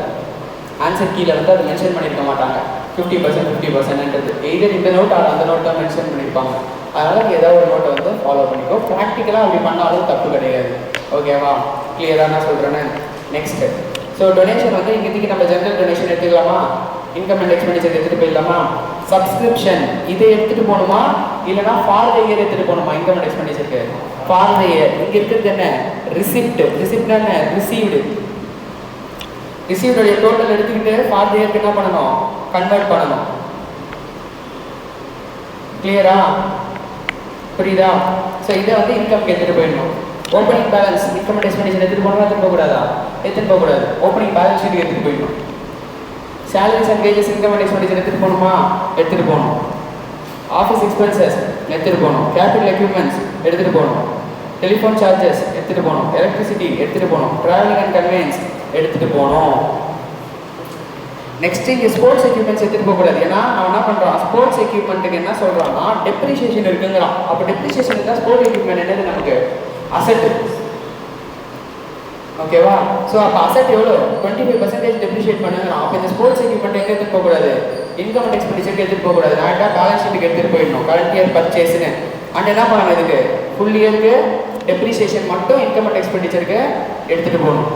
ஆன்சர் கீழே வந்து அதை மென்ஷன் பண்ணியிருக்க மாட்டாங்க 50% 50%ன்றது. எய்தர் இந்த நோட் ஆர் அந்த நோட் தான் மென்ஷன் பண்ணியிருப்பாங்க. அதனால் நீ ஏதாவது ஒரு நோட்டை வந்து ஃபாலோ பண்ணிக்கோ. ப்ராக்டிக்கலாக அப்படி பண்ணாலும் தப்பு கிடையாது. ஓகேவா? கிளியராக நான் சொல்கிறேன்னு. நெக்ஸ்ட்டு, ஸோ டொனேஷன் வந்து இங்கேக்கு நம்ம ஜென்ரல் டொனேஷன் எடுத்துக்கலாமா? இன்கம் அண்ட் எக்ஸ்பெண்டிச்சர் எடுத்துகிட்டு போயிடலாமா? சப்ஸ்கிரிப்ஷன் இதை எடுத்துகிட்டு போகணுமா இல்லைனா ஃபார் த இயர் எடுத்துகிட்டு போகணுமா? இன்கம் அண்ட் எக்ஸ்பெண்டிச்சருக்கு ஃபார் த இயர். இங்கே இருக்கிறது என்ன? ரிசிப்ட். ரிசிப்ட்னா என்ன? ரிசீவ்டு. ரிசீவ்டுடைய டோட்டல் எடுத்துக்கிட்டு ஃபார் த இயருக்கு என்ன பண்ணணும்? கன்வெர்ட் பண்ணணும். கிளியரா? புரியுதா? ஸோ இதை வந்து இன்கம்க்கு எடுத்துகிட்டு போயிடணும். Opening balance income and expenditure எடுத்துகிட்டு போகணுமா எடுத்துகிட்டு போகக்கூடாதா? எடுத்துகிட்டு போகக்கூடாது. ஓப்பனிங் பேலன்ஸ் ஷீட்டுக்கு எடுத்துகிட்டு போயிடணும். Salaries and wages income and expenditure எடுத்துகிட்டு போகணுமா? எடுத்துகிட்டு போகணும். ஆஃபீஸ் எக்ஸ்பென்சஸ் எடுத்துகிட்டு போகணும். கேபிட்டல் எக்யூப்மெண்ட்ஸ் எடுத்துகிட்டு போகணும். டெலிஃபோன் சார்ஜஸ் எடுத்துகிட்டு போகணும். எலக்ட்ரிசிட்டி எடுத்துகிட்டு போகணும். ட்ராவலிங் அண்ட் கன்வெயன்ஸ் எடுத்துகிட்டு போகணும். நெக்ஸ்ட் இங்கே ஸ்போர்ட்ஸ் எக்யூப்மெண்ட்ஸ் எடுத்துகிட்டு போகக்கூடாது. ஏன்னா அவன் என்ன பண்ணுறான்? ஸ்போர்ட்ஸ் எக்யூப்மெண்ட்டுக்கு என்ன சொல்கிறான்னா டெப்ரிசியேஷன் இருக்குங்கிறான். அப்போ டெப்ரிசியேஷன் இருந்தால் ஸ்போர்ட்ஸ் எக்யூப்மெண்ட் என்னது? நமக்கு அசெட். ஓகேவா? ஸோ அப்போ அசெட் எவ்வளோ? 25% டெப்ரிஷியேட் பண்ணுங்கிறான். அப்போ இந்த ஸ்போர்ட்ஸ் எக்யூப்மெண்ட் எங்கே எடுத்துகிட்டு போகக்கூடாது? இன்கம் அண்ட் எக்ஸ்பெண்டிச்சருக்கு எடுத்துகிட்டு போகக்கூடாது. டேரெக்டாக பேலன்ஸ் ஷீட்டுக்கு எடுத்துகிட்டு போயிடணும். Current year பர்ச்சேஸ்னு. அண்ட் என்ன பண்ணணும்? இதுக்கு ஃபுல் இயருக்கு டெப்ரிசியேஷன் மட்டும் இன்கம் அண்ட் எக்ஸ்பெண்டிச்சருக்கு எடுத்துகிட்டு போகணும்.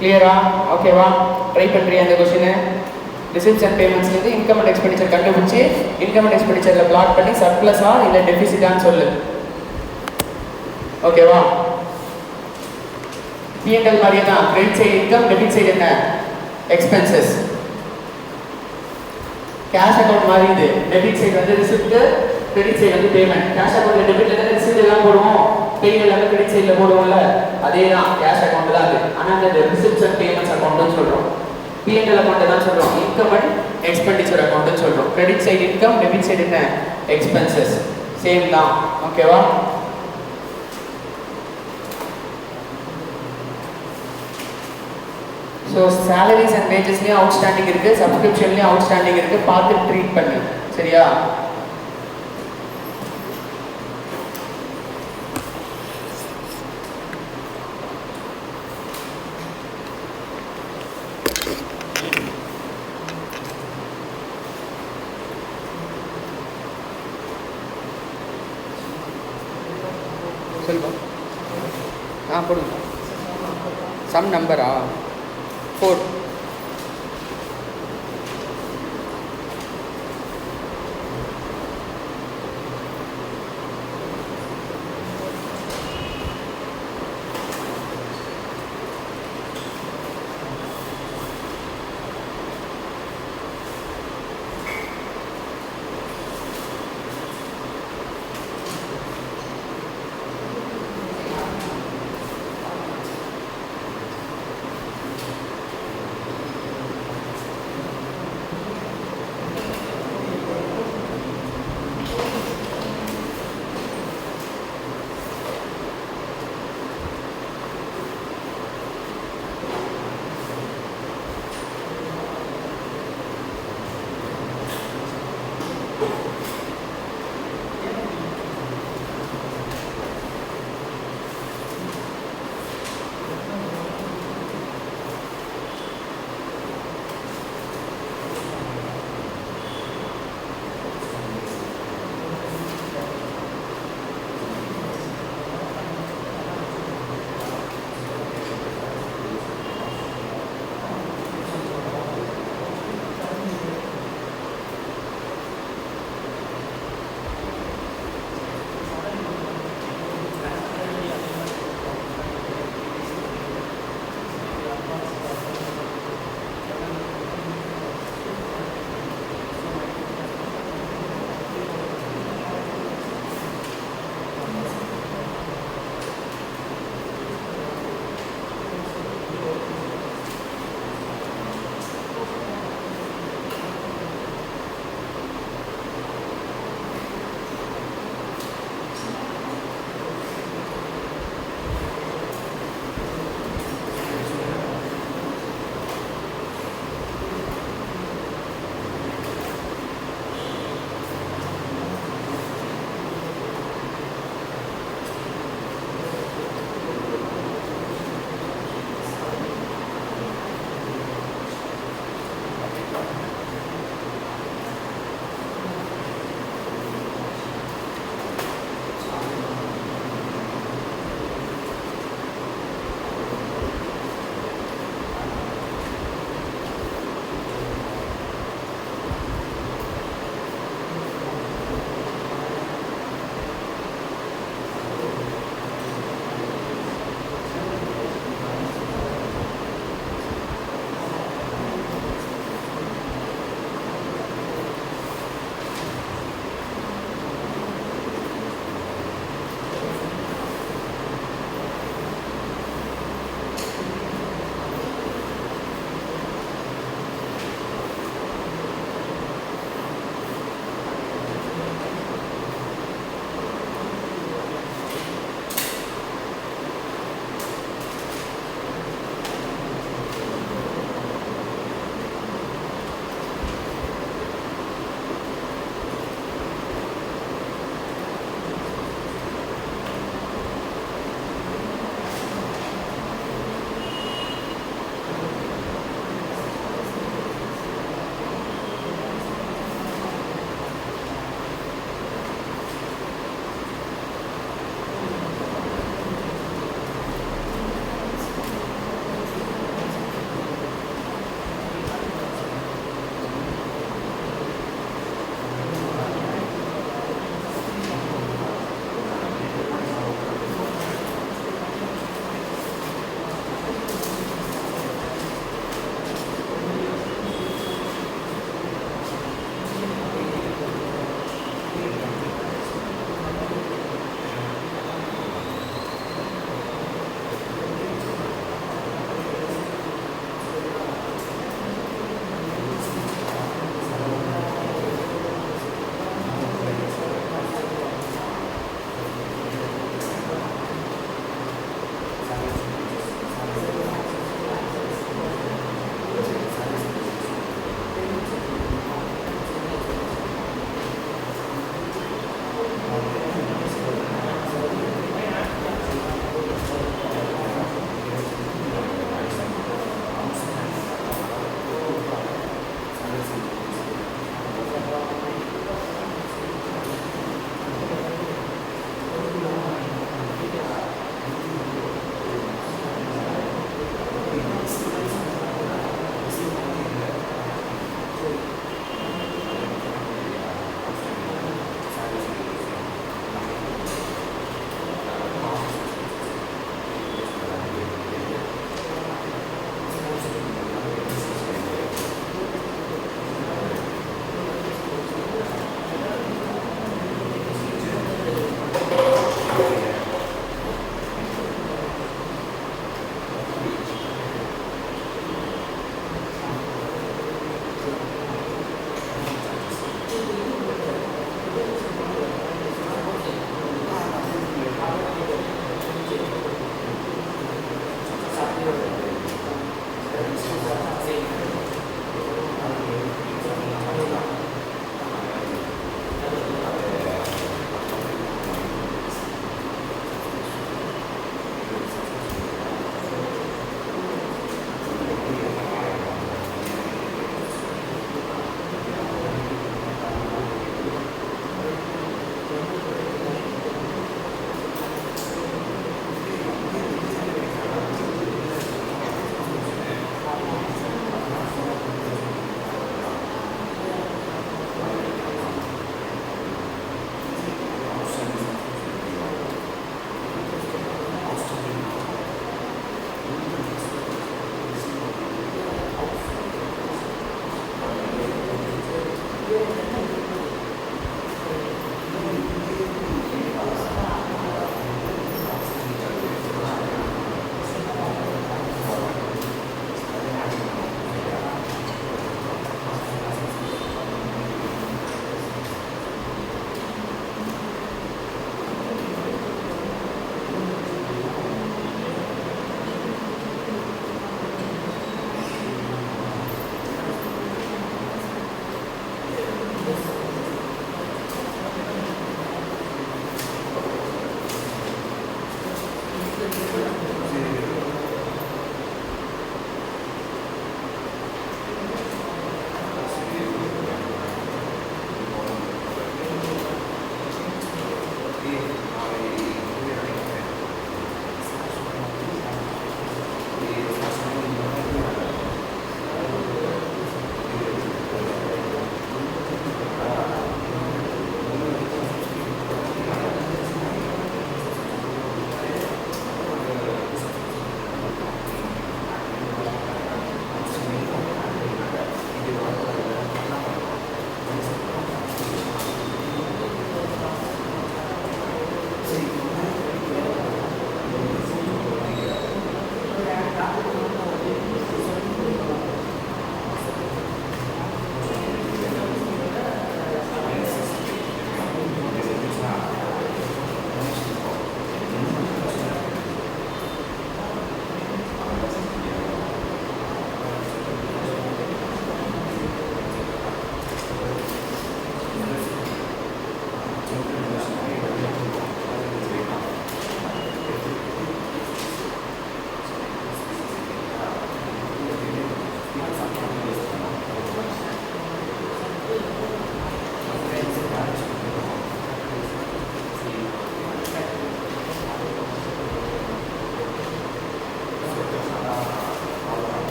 கிளியரா? ஓகேவா? ட்ரை பண்ணுறியா அந்த கொஸ்டினை? ரிசிப்ட்ஸ் அண்ட் பேமெண்ட்ஸ்லேருந்து இன்கம் அண்ட் எக்ஸ்பெண்டிச்சர் கண்டுபிடிச்சி இன்கம் அண்ட் எக்ஸ்பெண்டிச்சரில் பிளாட் பண்ணி சர்ப்ளஸா இல்லை டெபிசிட்டான்னு சொல்லு. ஓகேவா? P&L மாதிரியே தான். Credit side income, debit side என்ன? எக்ஸ்பென்சஸ். கேஷ் அக்கௌண்ட் மாதிரி இது. டெபிட் சைடு வந்து ரிசிப்ட், கிரெடிட் சைடு வந்து பேமெண்ட். கேஷ் அக்கௌண்ட்ல டெபிட்ல தான் ரிசிப்ட் எல்லாம் போடுவோம், பெய்ட் எல்லாமே கிரெடிட் சைடுல போடுவோம்ல, அதே தான் கேஷ் அக்கௌண்ட் தான் அது. ஆனால் அந்த ரிசிப்ட்ஸ் அண்ட் பேமெண்ட்ஸ் அக்கௌண்ட்னு சொல்கிறோம். P&L அக்கௌண்ட் தான் சொல்கிறோம். இன்கம் அண்ட் எக்ஸ்பெண்டிச்சர் அக்கௌண்ட்னு சொல்கிறோம். Credit side income, debit side என்ன? எக்ஸ்பென்சஸ். சேம் தான். ஓகேவா? ஸோ சேலரிஸ் அண்ட் வேஜஸ்லேயும் அவுட்ஸ்டாண்டிங் இருக்குது, சப்ஸ்கிரிப்ஷன்லேயும் அவுட்ஸ்டாண்டிங் இருக்குது. பார்த்து ட்ரீட் பண்ணு. சரியா? சொல்லுப்பா. போடுங்க. சம் நம்பரா? 4.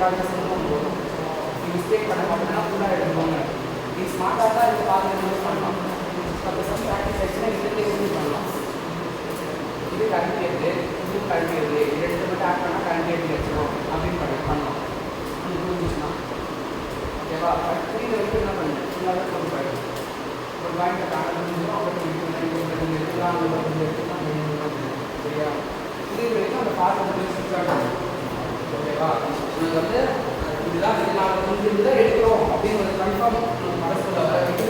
எல்லாருமே சொல்லணும் போதும். நீ மிஸ்டேக் பண்ண மாட்டேன்னா ஃபுல்லாக எடுக்கணும். நீ ஸ்மார்ட்டாக தான் இதை பார்த்து யூஸ் பண்ணலாம். 10% ப்ராக்டிஸ் ஆச்சுன்னா இதுலேயே யூஸ் பண்ணலாம். இது கரண்ட் ஏற்று, இது கரண்ட் ஏற்று, இது ரெண்டு மட்டும் ஆட் பண்ணால் கரண்ட் ஏற்றி வச்சிடும் அப்படின்னு பண்ணலாம். உங்களுக்கு புரிஞ்சிச்சுன்னா ஓகேவா? புரியுத வரைக்கும் என்ன பண்ணு ஃபுல்லாக கொண்டு போயிடும். ஒரு பாயிண்ட்டை தாண்ட முடிஞ்சிடும். அப்புறம் எடுத்துக்கலாம் சரியா? புரியுத வரைக்கும் அந்த பார்த்து ஓகேவா? உங்களுக்கு வந்து இதுதான் இது நாங்கள் புரிஞ்சுட்டு தான் எடுக்கிறோம் அப்படின்னு ஒரு கன்ஃபார்ம் மனசில் வர வைத்து